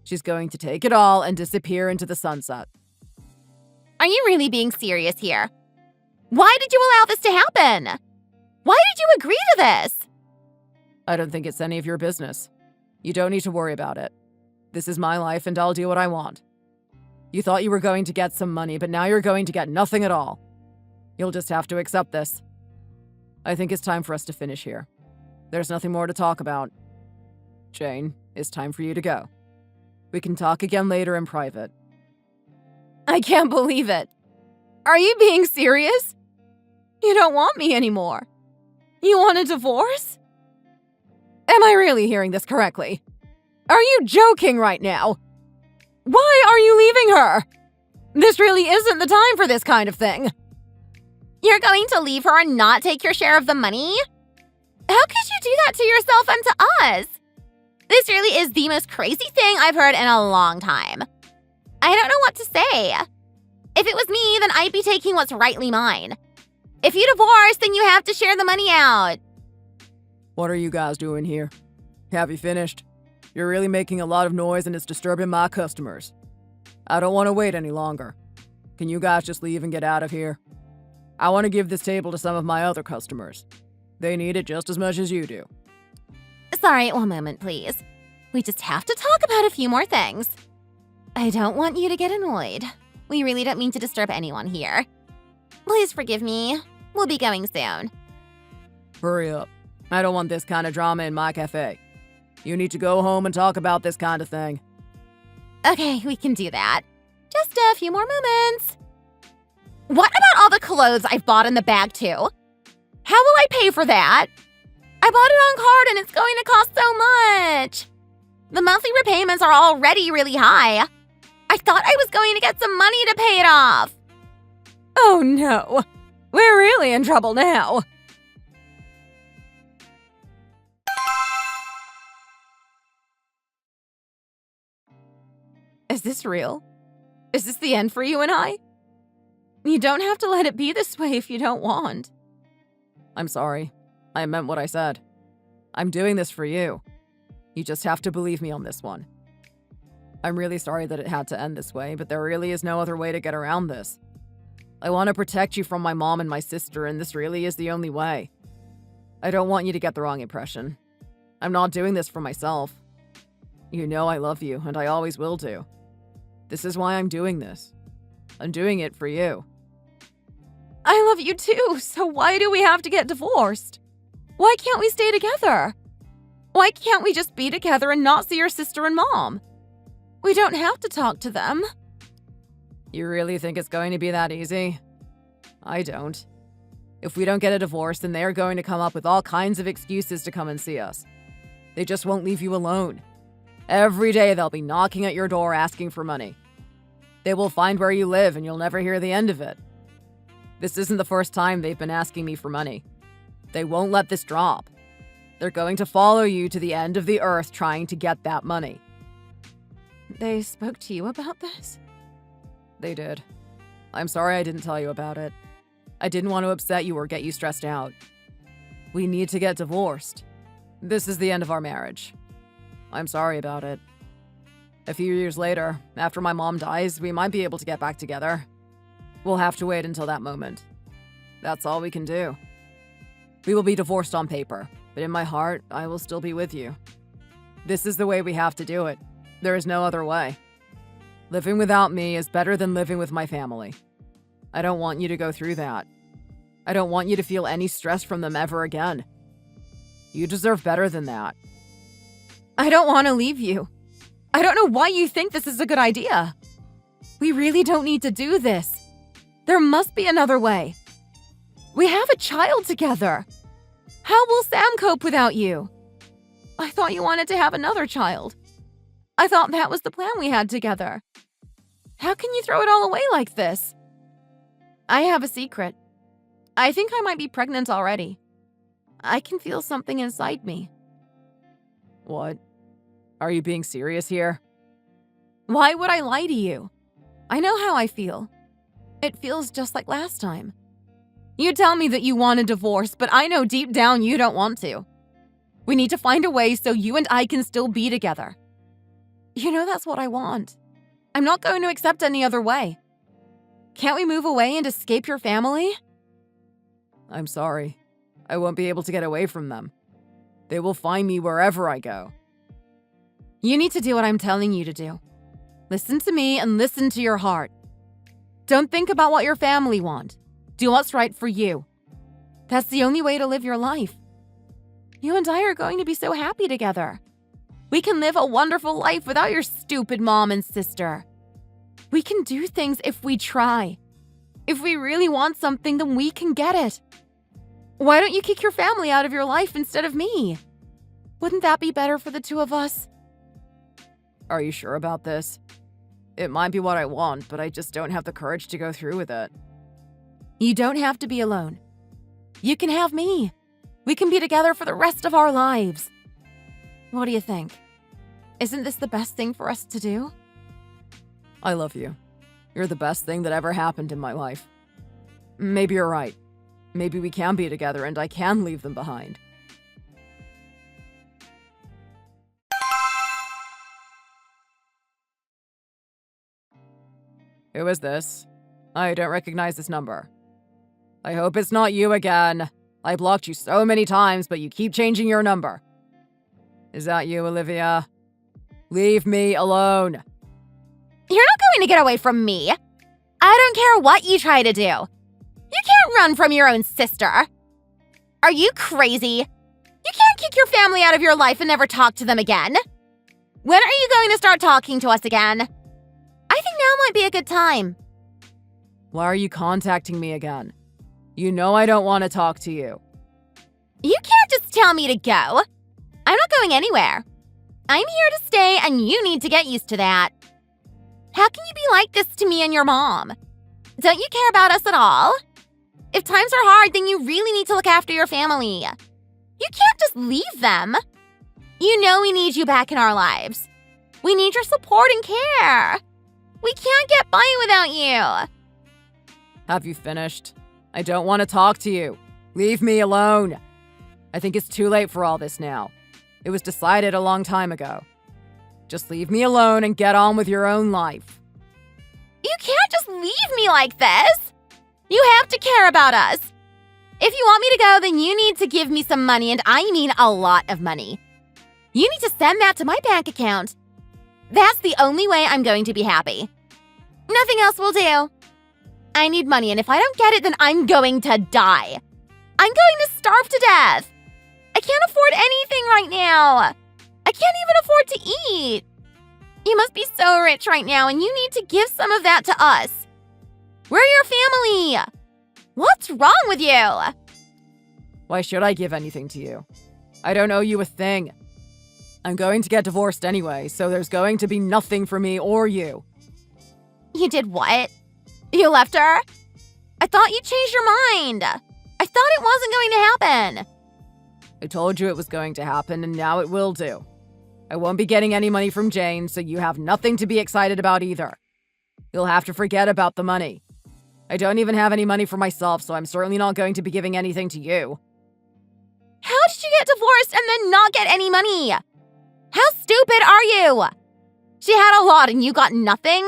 She's going to take it all and disappear into the sunset. Are you really being serious here? Why did you allow this to happen? Why did you agree to this? I don't think it's any of your business. You don't need to worry about it. This is my life and I'll do what I want. You thought you were going to get some money, but now you're going to get nothing at all. You'll just have to accept this. I think it's time for us to finish here. There's nothing more to talk about. Jane, it's time for you to go. We can talk again later in private. I can't believe it. Are you being serious? You don't want me anymore. You want a divorce? Am I really hearing this correctly? Are you joking right now? Why are you leaving her? This really isn't the time for this kind of thing. You're going to leave her and not take your share of the money? How could you do that to yourself and to us? This really is the most crazy thing I've heard in a long time. I don't know what to say. If it was me, then I'd be taking what's rightly mine. If you divorce, then you have to share the money out. What are you guys doing here? Have you finished? You're really making a lot of noise and it's disturbing my customers. I don't want to wait any longer. Can you guys just leave and get out of here? I want to give this table to some of my other customers. They need it just as much as you do. Sorry, one moment, please. We just have to talk about a few more things. I don't want you to get annoyed. We really don't mean to disturb anyone here. Please forgive me. We'll be going soon. Hurry up. I don't want this kind of drama in my cafe. You need to go home and talk about this kind of thing. Okay, we can do that. Just a few more moments. What about all the clothes I've bought in the bag, too? How will I pay for that? I bought it on card and it's going to cost so much. The monthly repayments are already really high. I thought I was going to get some money to pay it off. Oh no, we're really in trouble now. Is this real? Is this the end for you and I? You don't have to let it be this way if you don't want. I'm sorry. I meant what I said. I'm doing this for you. You just have to believe me on this one. I'm really sorry that it had to end this way, but there really is no other way to get around this. I want to protect you from my mom and my sister, and this really is the only way. I don't want you to get the wrong impression. I'm not doing this for myself. You know I love you, and I always will do. This is why I'm doing this. I'm doing it for you. I love you too, so why do we have to get divorced? Why can't we stay together? Why can't we just be together and not see your sister and mom? We don't have to talk to them. You really think it's going to be that easy? I don't. If we don't get a divorce, then they are going to come up with all kinds of excuses to come and see us. They just won't leave you alone. Every day they'll be knocking at your door asking for money. They will find where you live and you'll never hear the end of it. This isn't the first time they've been asking me for money. They won't let this drop. They're going to follow you to the end of the earth trying to get that money. They spoke to you about this? They did. I'm sorry I didn't tell you about it. I didn't want to upset you or get you stressed out. We need to get divorced. This is the end of our marriage. I'm sorry about it. A few years later, after my mom dies, we might be able to get back together. We'll have to wait until that moment. That's all we can do. We will be divorced on paper, but in my heart, I will still be with you. This is the way we have to do it. There is no other way. Living without me is better than living with my family. I don't want you to go through that. I don't want you to feel any stress from them ever again. You deserve better than that. I don't want to leave you. I don't know why you think this is a good idea. We really don't need to do this. There must be another way. We have a child together. How will Sam cope without you? I thought you wanted to have another child. I thought that was the plan we had together. How can you throw it all away like this? I have a secret. I think I might be pregnant already. I can feel something inside me. What? Are you being serious here? Why would I lie to you? I know how I feel. It feels just like last time. You tell me that you want a divorce, but I know deep down you don't want to. We need to find a way so you and I can still be together. You know that's what I want. I'm not going to accept any other way. Can't we move away and escape your family? I'm sorry. I won't be able to get away from them. They will find me wherever I go. You need to do what I'm telling you to do. Listen to me and listen to your heart. Don't think about what your family want. Do what's right for you. That's the only way to live your life. You and I are going to be so happy together. We can live a wonderful life without your stupid mom and sister. We can do things if we try. If we really want something, then we can get it. Why don't you kick your family out of your life instead of me? Wouldn't that be better for the two of us? Are you sure about this? It might be what I want, but I just don't have the courage to go through with it. You don't have to be alone. You can have me. We can be together for the rest of our lives. What do you think? Isn't this the best thing for us to do? I love you. You're the best thing that ever happened in my life. Maybe you're right. Maybe we can be together and I can leave them behind. Who is this? I don't recognize this number. I hope it's not you again. I blocked you so many times, but you keep changing your number. Is that you, Olivia? Leave me alone. You're not going to get away from me. I don't care what you try to do. You can't run from your own sister. Are you crazy? You can't kick your family out of your life and never talk to them again. When are you going to start talking to us again? I think now might be a good time. Why are you contacting me again? You know I don't want to talk to you. You can't just tell me to go. I'm not going anywhere. I'm here to stay and you need to get used to that. How can you be like this to me and your mom? Don't you care about us at all? If times are hard, then you really need to look after your family. You can't just leave them. You know we need you back in our lives. We need your support and care. We can't get by without you. Have you finished? I don't want to talk to you. Leave me alone. I think it's too late for all this now. It was decided a long time ago. Just leave me alone and get on with your own life. You can't just leave me like this. You have to care about us. If you want me to go, then you need to give me some money, and I mean a lot of money. You need to send that to my bank account. That's the only way I'm going to be happy. Nothing else will do. I need money, and if I don't get it, then I'm going to die. I'm going to starve to death. I can't afford anything right now. I can't even afford to eat. You must be so rich right now, and you need to give some of that to us. We're your family. What's wrong with you? Why should I give anything to you? I don't owe you a thing. I'm going to get divorced anyway, so there's going to be nothing for me or you. You did what? You left her? I thought you changed your mind. I thought it wasn't going to happen. I told you it was going to happen, and now it will do. I won't be getting any money from Jane, so you have nothing to be excited about either. You'll have to forget about the money. I don't even have any money for myself, so I'm certainly not going to be giving anything to you. How did you get divorced and then not get any money? How stupid are you? She had a lot and you got nothing?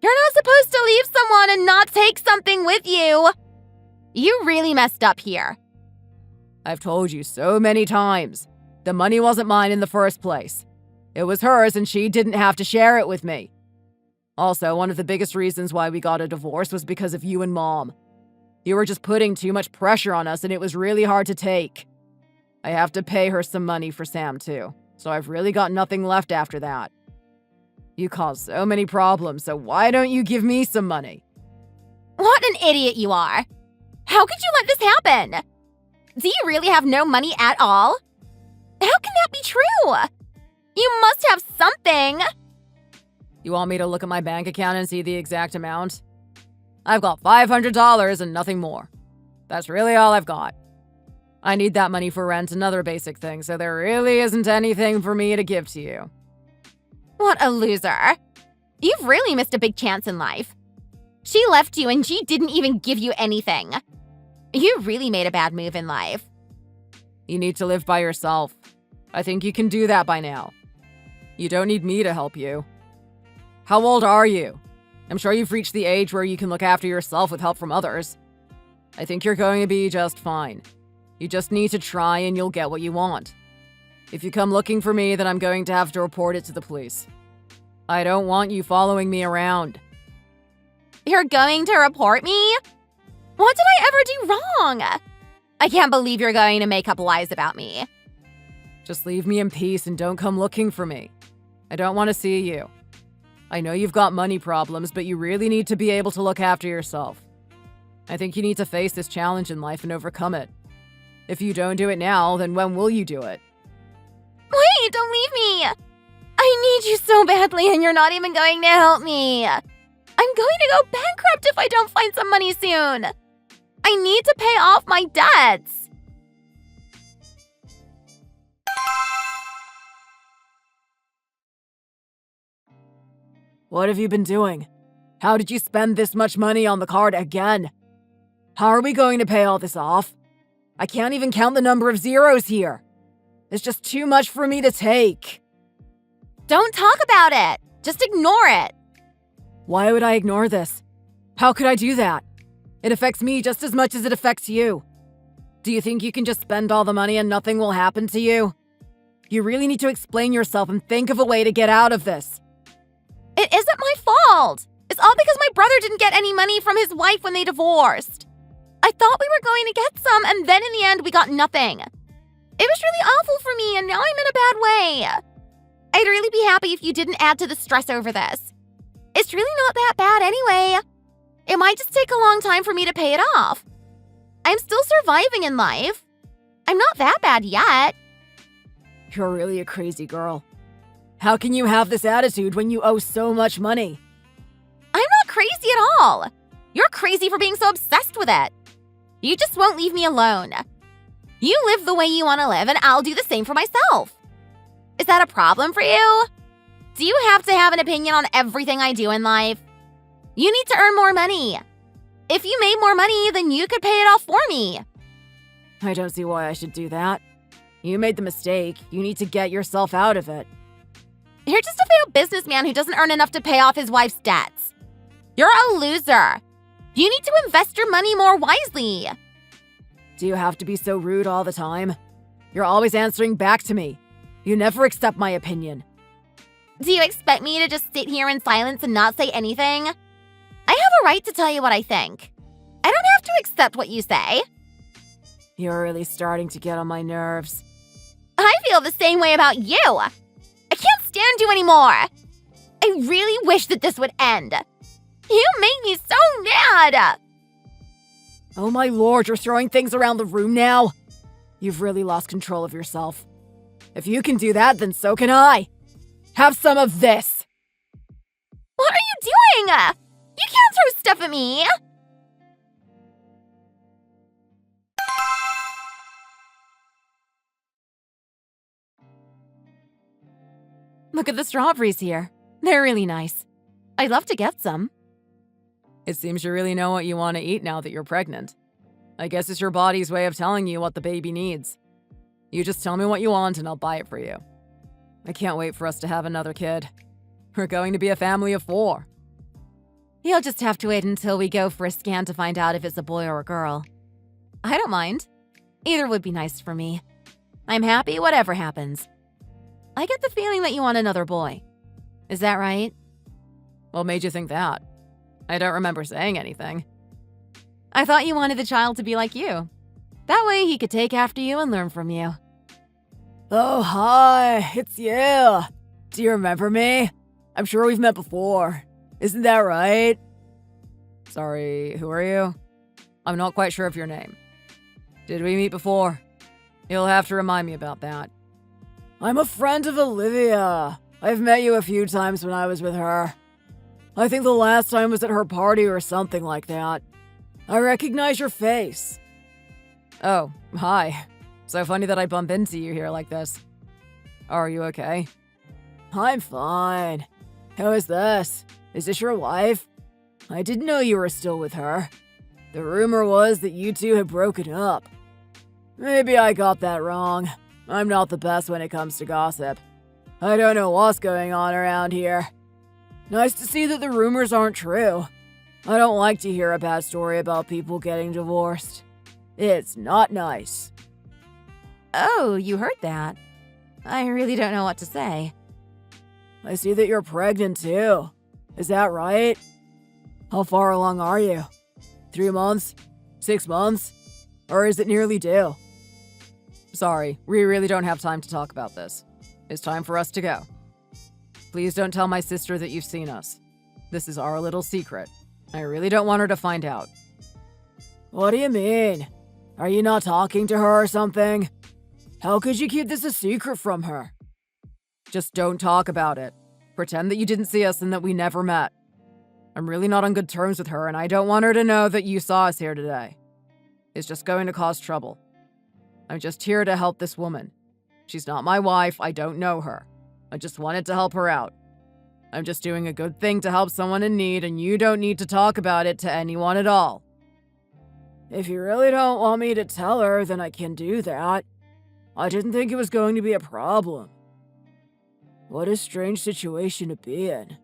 You're not supposed to leave someone and not take something with you. You really messed up here. I've told you so many times. The money wasn't mine in the first place. It was hers and she didn't have to share it with me. Also, one of the biggest reasons why we got a divorce was because of you and Mom. You were just putting too much pressure on us and it was really hard to take. I have to pay her some money for Sam too, so I've really got nothing left after that. You caused so many problems, so why don't you give me some money? What an idiot you are. How could you let this happen? Do you really have no money at all? How can that be true? You must have something. You want me to look at my bank account and see the exact amount? I've got $500 and nothing more. That's really all I've got. I need that money for rent and other basic things, so there really isn't anything for me to give to you. What a loser. You've really missed a big chance in life. She left you and she didn't even give you anything. You really made a bad move in life. You need to live by yourself. I think you can do that by now. You don't need me to help you. How old are you? I'm sure you've reached the age where you can look after yourself with help from others. I think you're going to be just fine. You just need to try and you'll get what you want. If you come looking for me, then I'm going to have to report it to the police. I don't want you following me around. You're going to report me? What did I ever do wrong? I can't believe you're going to make up lies about me. Just leave me in peace and don't come looking for me. I don't want to see you. I know you've got money problems, but you really need to be able to look after yourself. I think you need to face this challenge in life and overcome it. If you don't do it now, then when will you do it? Wait, don't leave me. I need you so badly and you're not even going to help me. I'm going to go bankrupt if I don't find some money soon. I need to pay off my debts. What have you been doing? How did you spend this much money on the card again? How are we going to pay all this off? I can't even count the number of zeros here. It's just too much for me to take. Don't talk about it. Just ignore it. Why would I ignore this? How could I do that? It affects me just as much as it affects you. Do you think you can just spend all the money and nothing will happen to you? You really need to explain yourself and think of a way to get out of this. It isn't my fault. It's all because my brother didn't get any money from his wife when they divorced. I thought we were going to get some, and then in the end, we got nothing. It was really awful for me, and now I'm in a bad way. I'd really be happy if you didn't add to the stress over this. It's really not that bad anyway. It might just take a long time for me to pay it off. I'm still surviving in life. I'm not that bad yet. You're really a crazy girl. How can you have this attitude when you owe so much money? I'm not crazy at all. You're crazy for being so obsessed with it. You just won't leave me alone. You live the way you want to live, and I'll do the same for myself. Is that a problem for you? Do you have to have an opinion on everything I do in life? You need to earn more money. If you made more money, then you could pay it off for me. I don't see why I should do that. You made the mistake. You need to get yourself out of it. You're just a failed businessman who doesn't earn enough to pay off his wife's debts. You're a loser. You need to invest your money more wisely. Do you have to be so rude all the time? You're always answering back to me. You never accept my opinion. Do you expect me to just sit here in silence and not say anything? I have a right to tell you what I think. I don't have to accept what you say. You're really starting to get on my nerves. I feel the same way about you. I can't stand you anymore. I really wish that this would end. You make me so mad. Oh my lord, you're throwing things around the room now? You've really lost control of yourself. If you can do that, then so can I. Have some of this. What are you doing? You can't throw stuff at me. Look at the strawberries here. They're really nice. I'd love to get some. It seems you really know what you want to eat now that you're pregnant. I guess it's your body's way of telling you what the baby needs. You just tell me what you want and I'll buy it for you. I can't wait for us to have another kid. We're going to be a family of 4. You'll just have to wait until we go for a scan to find out if it's a boy or a girl. I don't mind. Either would be nice for me. I'm happy whatever happens. I get the feeling that you want another boy. Is that right? What made you think that? I don't remember saying anything. I thought you wanted the child to be like you. That way he could take after you and learn from you. Oh, hi, it's you. Do you remember me? I'm sure we've met before. Isn't that right? Sorry, who are you? I'm not quite sure of your name. Did we meet before? You'll have to remind me about that. I'm a friend of Olivia. I've met you a few times when I was with her. I think the last time was at her party or something like that. I recognize your face. Oh, hi. So funny that I bump into you here like this. Are you okay? I'm fine. How is this? Is this your wife? I didn't know you were still with her. The rumor was that you two had broken up. Maybe I got that wrong. I'm not the best when it comes to gossip. I don't know what's going on around here. Nice to see that the rumors aren't true. I don't like to hear a bad story about people getting divorced. It's not nice. Oh, you heard that. I really don't know what to say. I see that you're pregnant too. Is that right? How far along are you? 3 months? 6 months? Or is it nearly due? Sorry, we really don't have time to talk about this. It's time for us to go. Please don't tell my sister that you've seen us. This is our little secret. I really don't want her to find out. What do you mean? Are you not talking to her or something? How could you keep this a secret from her? Just don't talk about it. Pretend that you didn't see us and that we never met. I'm really not on good terms with her, and I don't want her to know that you saw us here today. It's just going to cause trouble. I'm just here to help this woman. She's not my wife, I don't know her. I just wanted to help her out. I'm just doing a good thing to help someone in need, and you don't need to talk about it to anyone at all. If you really don't want me to tell her, then I can do that. I didn't think it was going to be a problem. What a strange situation to be in.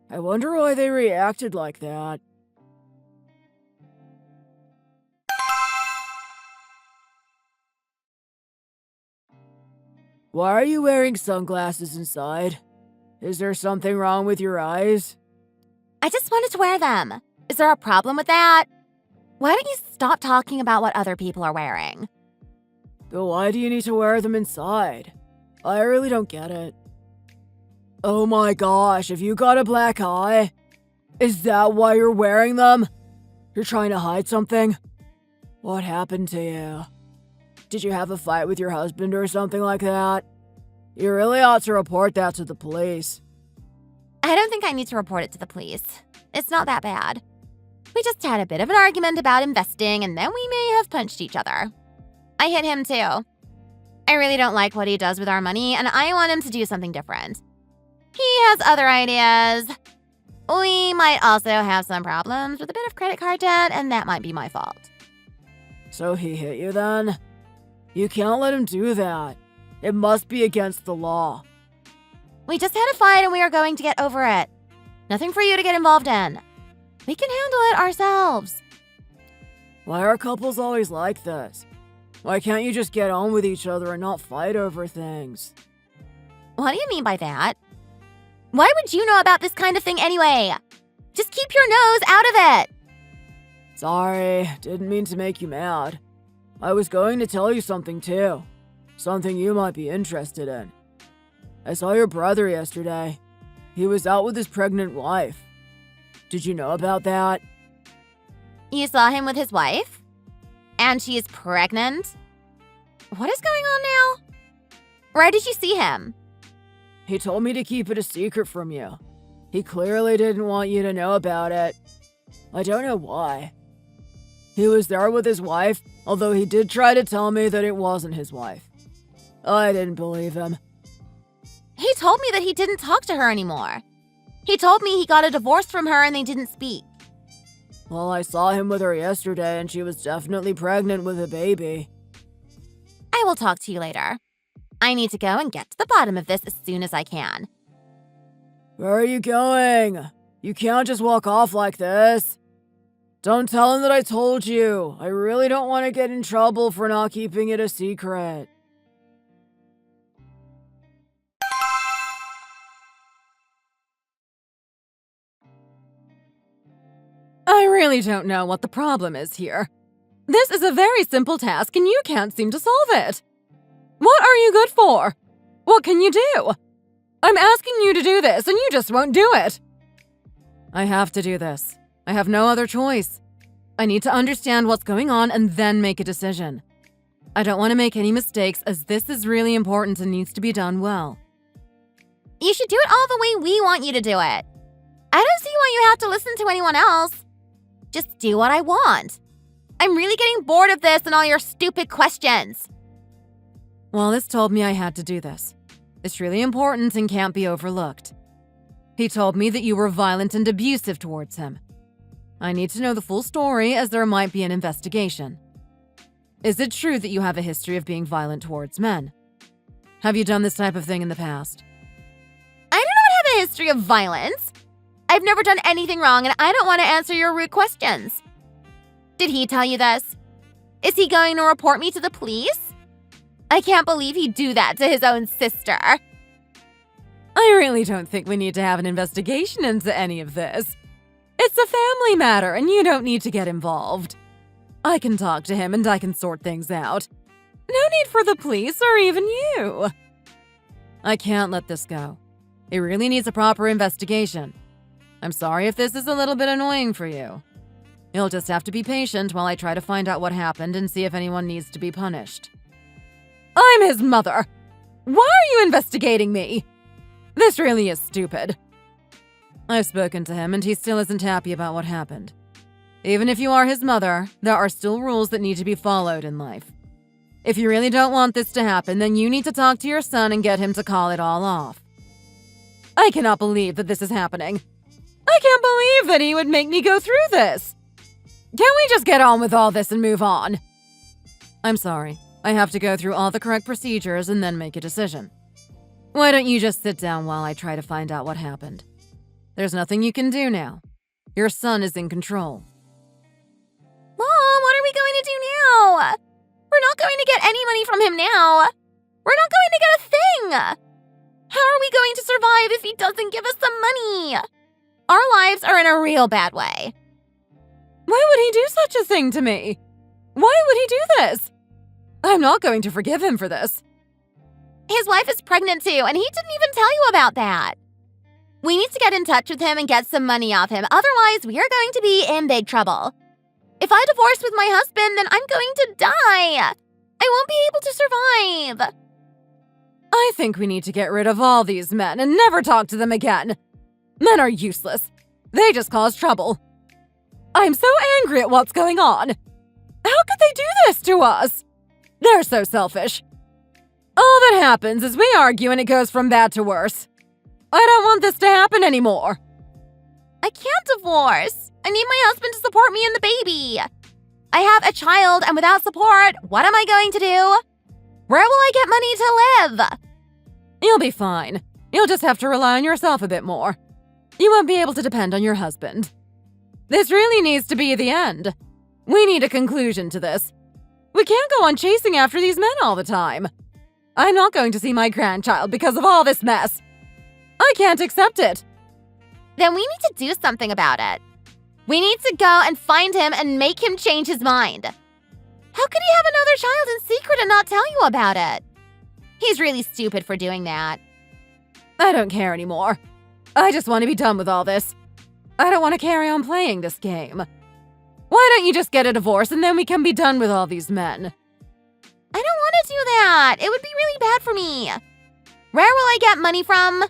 I wonder why they reacted like that. Why are you wearing sunglasses inside? Is there something wrong with your eyes? I just wanted to wear them. Is there a problem with that? Why don't you stop talking about what other people are wearing? But why do you need to wear them inside? I really don't get it. Oh my gosh, have you got a black eye? Is that why you're wearing them? You're trying to hide something? What happened to you? Did you have a fight with your husband or something like that? You really ought to report that to the police. I don't think I need to report it to the police. It's not that bad. We just had a bit of an argument about investing, and then we may have punched each other. I hit him too. I really don't like what he does with our money, and I want him to do something different. He has other ideas. We might also have some problems with a bit of credit card debt, and that might be my fault. So he hit you then? You can't let him do that. It must be against the law. We just had a fight and we are going to get over it. Nothing for you to get involved in. We can handle it ourselves. Why are couples always like this? Why can't you just get on with each other and not fight over things? What do you mean by that? Why would you know about this kind of thing anyway? Just keep your nose out of it. Sorry, didn't mean to make you mad. I was going to tell you something too. Something you might be interested in. I saw your brother yesterday. He was out with his pregnant wife. Did you know about that? You saw him with his wife? And she is pregnant? What is going on now? Where did you see him? He told me to keep it a secret from you. He clearly didn't want you to know about it. I don't know why. He was there with his wife, although he did try to tell me that it wasn't his wife. I didn't believe him. He told me that he didn't talk to her anymore. He told me he got a divorce from her and they didn't speak. Well, I saw him with her yesterday and she was definitely pregnant with a baby. I will talk to you later. I need to go and get to the bottom of this as soon as I can. Where are you going? You can't just walk off like this. Don't tell him that I told you. I really don't want to get in trouble for not keeping it a secret. I really don't know what the problem is here. This is a very simple task and you can't seem to solve it. What are you good for? What can you do? I'm asking you to do this and you just won't do it. I have to do this. I have no other choice. I need to understand what's going on and then make a decision. I don't want to make any mistakes as this is really important and needs to be done well. You should do it all the way we want you to do it. I don't see why you have to listen to anyone else. Just do what I want. I'm really getting bored of this and all your stupid questions. Wallace told me I had to do this. It's really important and can't be overlooked. He told me that you were violent and abusive towards him. I need to know the full story as there might be an investigation. Is it true that you have a history of being violent towards men? Have you done this type of thing in the past? I do not have a history of violence. I've never done anything wrong and I don't want to answer your rude questions. Did he tell you this? Is he going to report me to the police? I can't believe he'd do that to his own sister. I really don't think we need to have an investigation into any of this. It's a family matter and you don't need to get involved. I can talk to him and I can sort things out. No need for the police or even you. I can't let this go. It really needs a proper investigation. I'm sorry if this is a little bit annoying for you. You'll just have to be patient while I try to find out what happened and see if anyone needs to be punished. I'm his mother. Why are you investigating me? This really is stupid. I've spoken to him and he still isn't happy about what happened. Even if you are his mother, there are still rules that need to be followed in life. If you really don't want this to happen, then you need to talk to your son and get him to call it all off. I cannot believe that this is happening. I can't believe that he would make me go through this. Can we just get on with all this and move on? I'm sorry. I have to go through all the correct procedures and then make a decision. Why don't you just sit down while I try to find out what happened? There's nothing you can do now. Your son is in control. Mom, what are we going to do now? We're not going to get any money from him now. We're not going to get a thing. How are we going to survive if he doesn't give us some money? Our lives are in a real bad way. Why would he do such a thing to me? Why would he do this? I'm not going to forgive him for this. His wife is pregnant too, and he didn't even tell you about that. We need to get in touch with him and get some money off him. Otherwise, we are going to be in big trouble. If I divorce with my husband, then I'm going to die. I won't be able to survive. I think we need to get rid of all these men and never talk to them again. Men are useless. They just cause trouble. I'm so angry at what's going on. How could they do this to us? They're so selfish. All that happens is we argue and it goes from bad to worse. I don't want this to happen anymore. I can't divorce. I need my husband to support me and the baby. I have a child, and without support, what am I going to do? Where will I get money to live? You'll be fine. You'll just have to rely on yourself a bit more. You won't be able to depend on your husband. This really needs to be the end. We need a conclusion to this. We can't go on chasing after these men all the time. I'm not going to see my grandchild because of all this mess. I can't accept it. Then we need to do something about it. We need to go and find him and make him change his mind. How could he have another child in secret and not tell you about it? He's really stupid for doing that. I don't care anymore. I just want to be done with all this. I don't want to carry on playing this game. Why don't you just get a divorce and then we can be done with all these men? I don't want to do that. It would be really bad for me. Where will I get money from?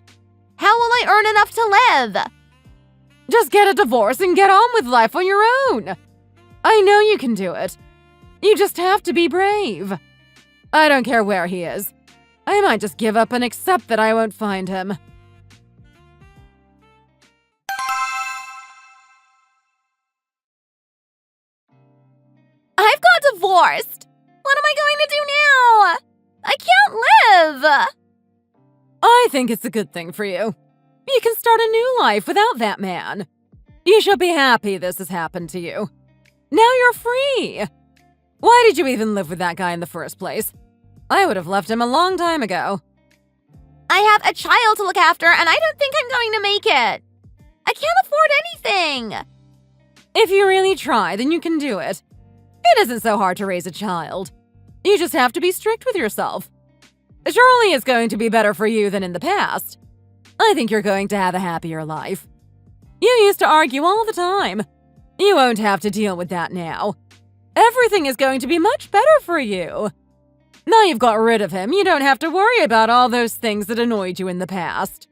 How will I earn enough to live? Just get a divorce and get on with life on your own. I know you can do it. You just have to be brave. I don't care where he is. I might just give up and accept that I won't find him. I've got divorced. What am I going to do now? I can't live. I think it's a good thing for you. You can start a new life without that man. You should be happy this has happened to you. Now you're free. Why did you even live with that guy in the first place? I would have left him a long time ago. I have a child to look after, and I don't think I'm going to make it. I can't afford anything. If you really try, then you can do it. It isn't so hard to raise a child. You just have to be strict with yourself. Surely it's going to be better for you than in the past. I think you're going to have a happier life. You used to argue all the time. You won't have to deal with that now. Everything is going to be much better for you. Now you've got rid of him, you don't have to worry about all those things that annoyed you in the past.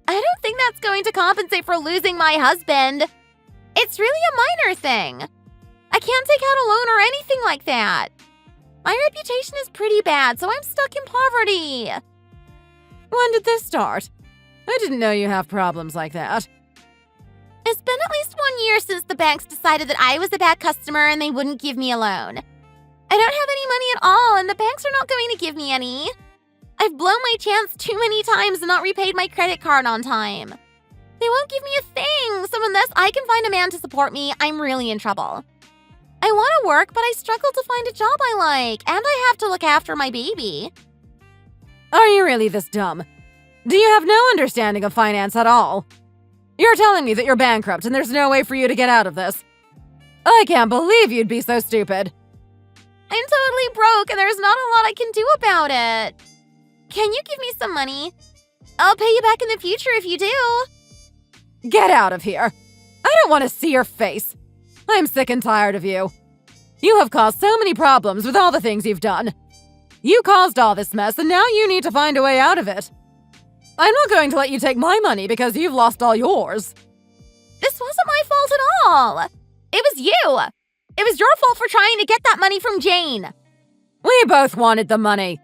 I don't think that's going to compensate for losing my husband. It's really a minor thing. I can't take out a loan or anything like that. My reputation is pretty bad, so I'm stuck in poverty. When did this start? I didn't know you have problems like that. It's been at least 1 year since the banks decided that I was a bad customer and they wouldn't give me a loan. I don't have any money at all, and the banks are not going to give me any. I've blown my chance too many times and not repaid my credit card on time. They won't give me a thing, so unless I can find a man to support me, I'm really in trouble. I want to work, but I struggle to find a job I like, and I have to look after my baby. Are you really this dumb? Do you have no understanding of finance at all? You're telling me that you're bankrupt and there's no way for you to get out of this. I can't believe you'd be so stupid. I'm totally broke and there's not a lot I can do about it. Can you give me some money? I'll pay you back in the future if you do. Get out of here. I don't want to see your face. I'm sick and tired of you. You have caused so many problems with all the things you've done. You caused all this mess and now you need to find a way out of it. I'm not going to let you take my money because you've lost all yours. This wasn't my fault at all. It was you. It was your fault for trying to get that money from Jane. We both wanted the money.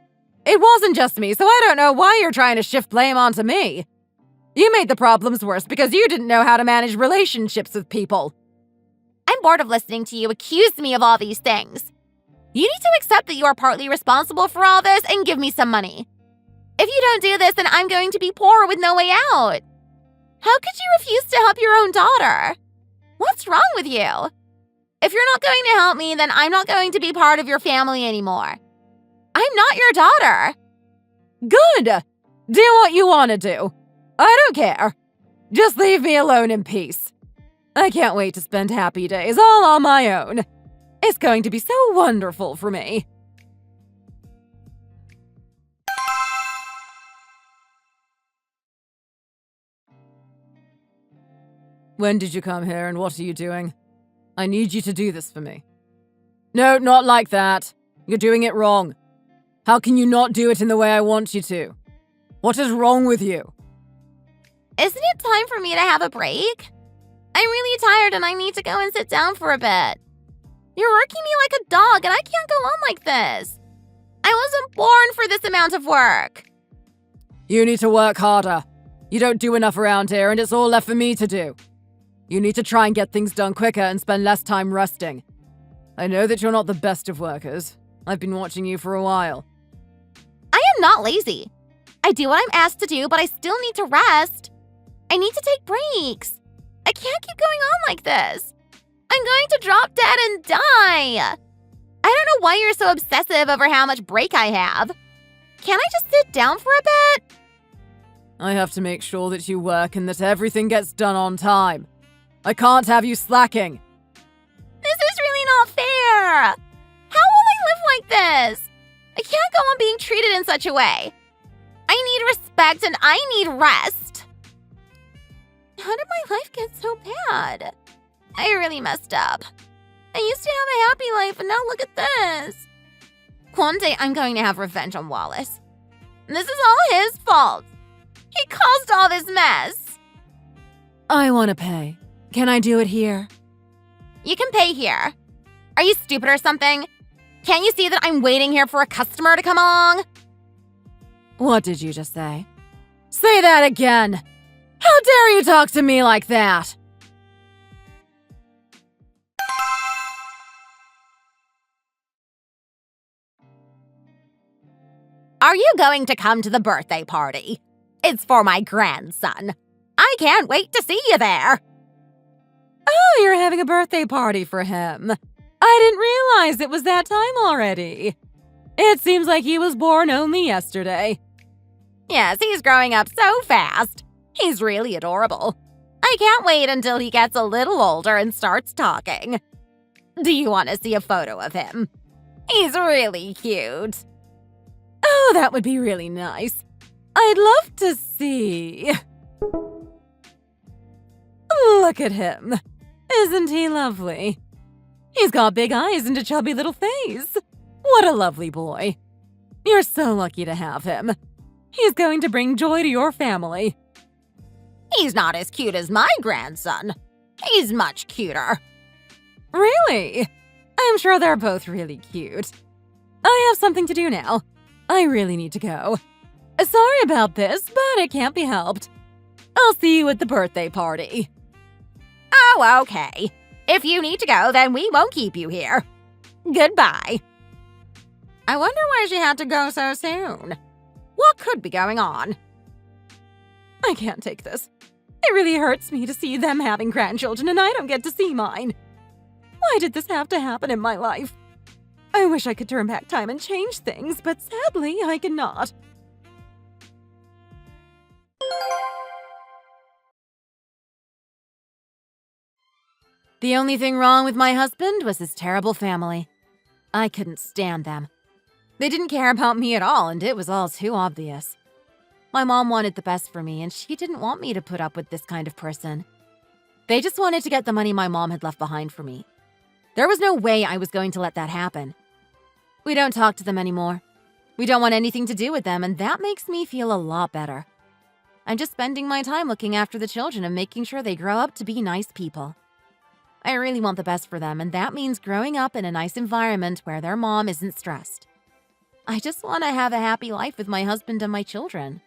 It wasn't just me, so I don't know why you're trying to shift blame onto me. You made the problems worse because you didn't know how to manage relationships with people. I'm bored of listening to you accuse me of all these things. You need to accept that you are partly responsible for all this and give me some money. If you don't do this, then I'm going to be poor with no way out. How could you refuse to help your own daughter? What's wrong with you? If you're not going to help me, then I'm not going to be part of your family anymore. I'm not your daughter. Good! Do what you want to do. I don't care. Just leave me alone in peace. I can't wait to spend happy days all on my own. It's going to be so wonderful for me. When did you come here and what are you doing? I need you to do this for me. No, not like that. You're doing it wrong. How can you not do it in the way I want you to? What is wrong with you? Isn't it time for me to have a break? I'm really tired and I need to go and sit down for a bit. You're working me like a dog and I can't go on like this. I wasn't born for this amount of work. You need to work harder. You don't do enough around here and it's all left for me to do. You need to try and get things done quicker and spend less time resting. I know that you're not the best of workers. I've been watching you for a while. I am not lazy. I do what I'm asked to do, but I still need to rest. I need to take breaks. I can't keep going on like this. I'm going to drop dead and die. I don't know why you're so obsessive over how much break I have. Can't I just sit down for a bit? I have to make sure that you work and that everything gets done on time. I can't have you slacking. This is really not fair. How will I live like this? I can't go on being treated in such a way. I need respect and I need rest. How did my life get so bad? I really messed up. I used to have a happy life, and now look at this. One day I'm going to have revenge on Wallace. This is all his fault. He caused all this mess. I want to pay. Can I do it here? You can pay here. Are you stupid or something? Can't you see that I'm waiting here for a customer to come along? What did you just say? Say that again! How dare you talk to me like that? Are you going to come to the birthday party? It's for my grandson. I can't wait to see you there. Oh, you're having a birthday party for him. I didn't realize it was that time already. It seems like he was born only yesterday. Yes, he's growing up so fast. He's really adorable. I can't wait until he gets a little older and starts talking. Do you want to see a photo of him? He's really cute. Oh, that would be really nice. I'd love to see. Look at him. Isn't he lovely? He's got big eyes and a chubby little face. What a lovely boy. You're so lucky to have him. He's going to bring joy to your family. He's not as cute as my grandson. He's much cuter. Really? I'm sure they're both really cute. I have something to do now. I really need to go. Sorry about this, but it can't be helped. I'll see you at the birthday party. Oh, okay. If you need to go, then we won't keep you here. Goodbye. I wonder why she had to go so soon. What could be going on? I can't take this. It really hurts me to see them having grandchildren and I don't get to see mine. Why did this have to happen in my life? I wish I could turn back time and change things, but sadly, I cannot. The only thing wrong with my husband was his terrible family. I couldn't stand them. They didn't care about me at all, and it was all too obvious. My mom wanted the best for me, and she didn't want me to put up with this kind of person. They just wanted to get the money my mom had left behind for me. There was no way I was going to let that happen. We don't talk to them anymore. We don't want anything to do with them, and that makes me feel a lot better. I'm just spending my time looking after the children and making sure they grow up to be nice people. I really want the best for them, and that means growing up in a nice environment where their mom isn't stressed. I just want to have a happy life with my husband and my children.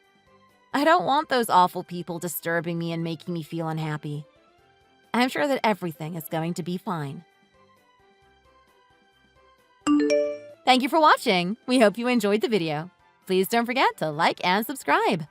I don't want those awful people disturbing me and making me feel unhappy. I'm sure that everything is going to be fine. Thank you for watching. We hope you enjoyed the video. Please don't forget to like and subscribe.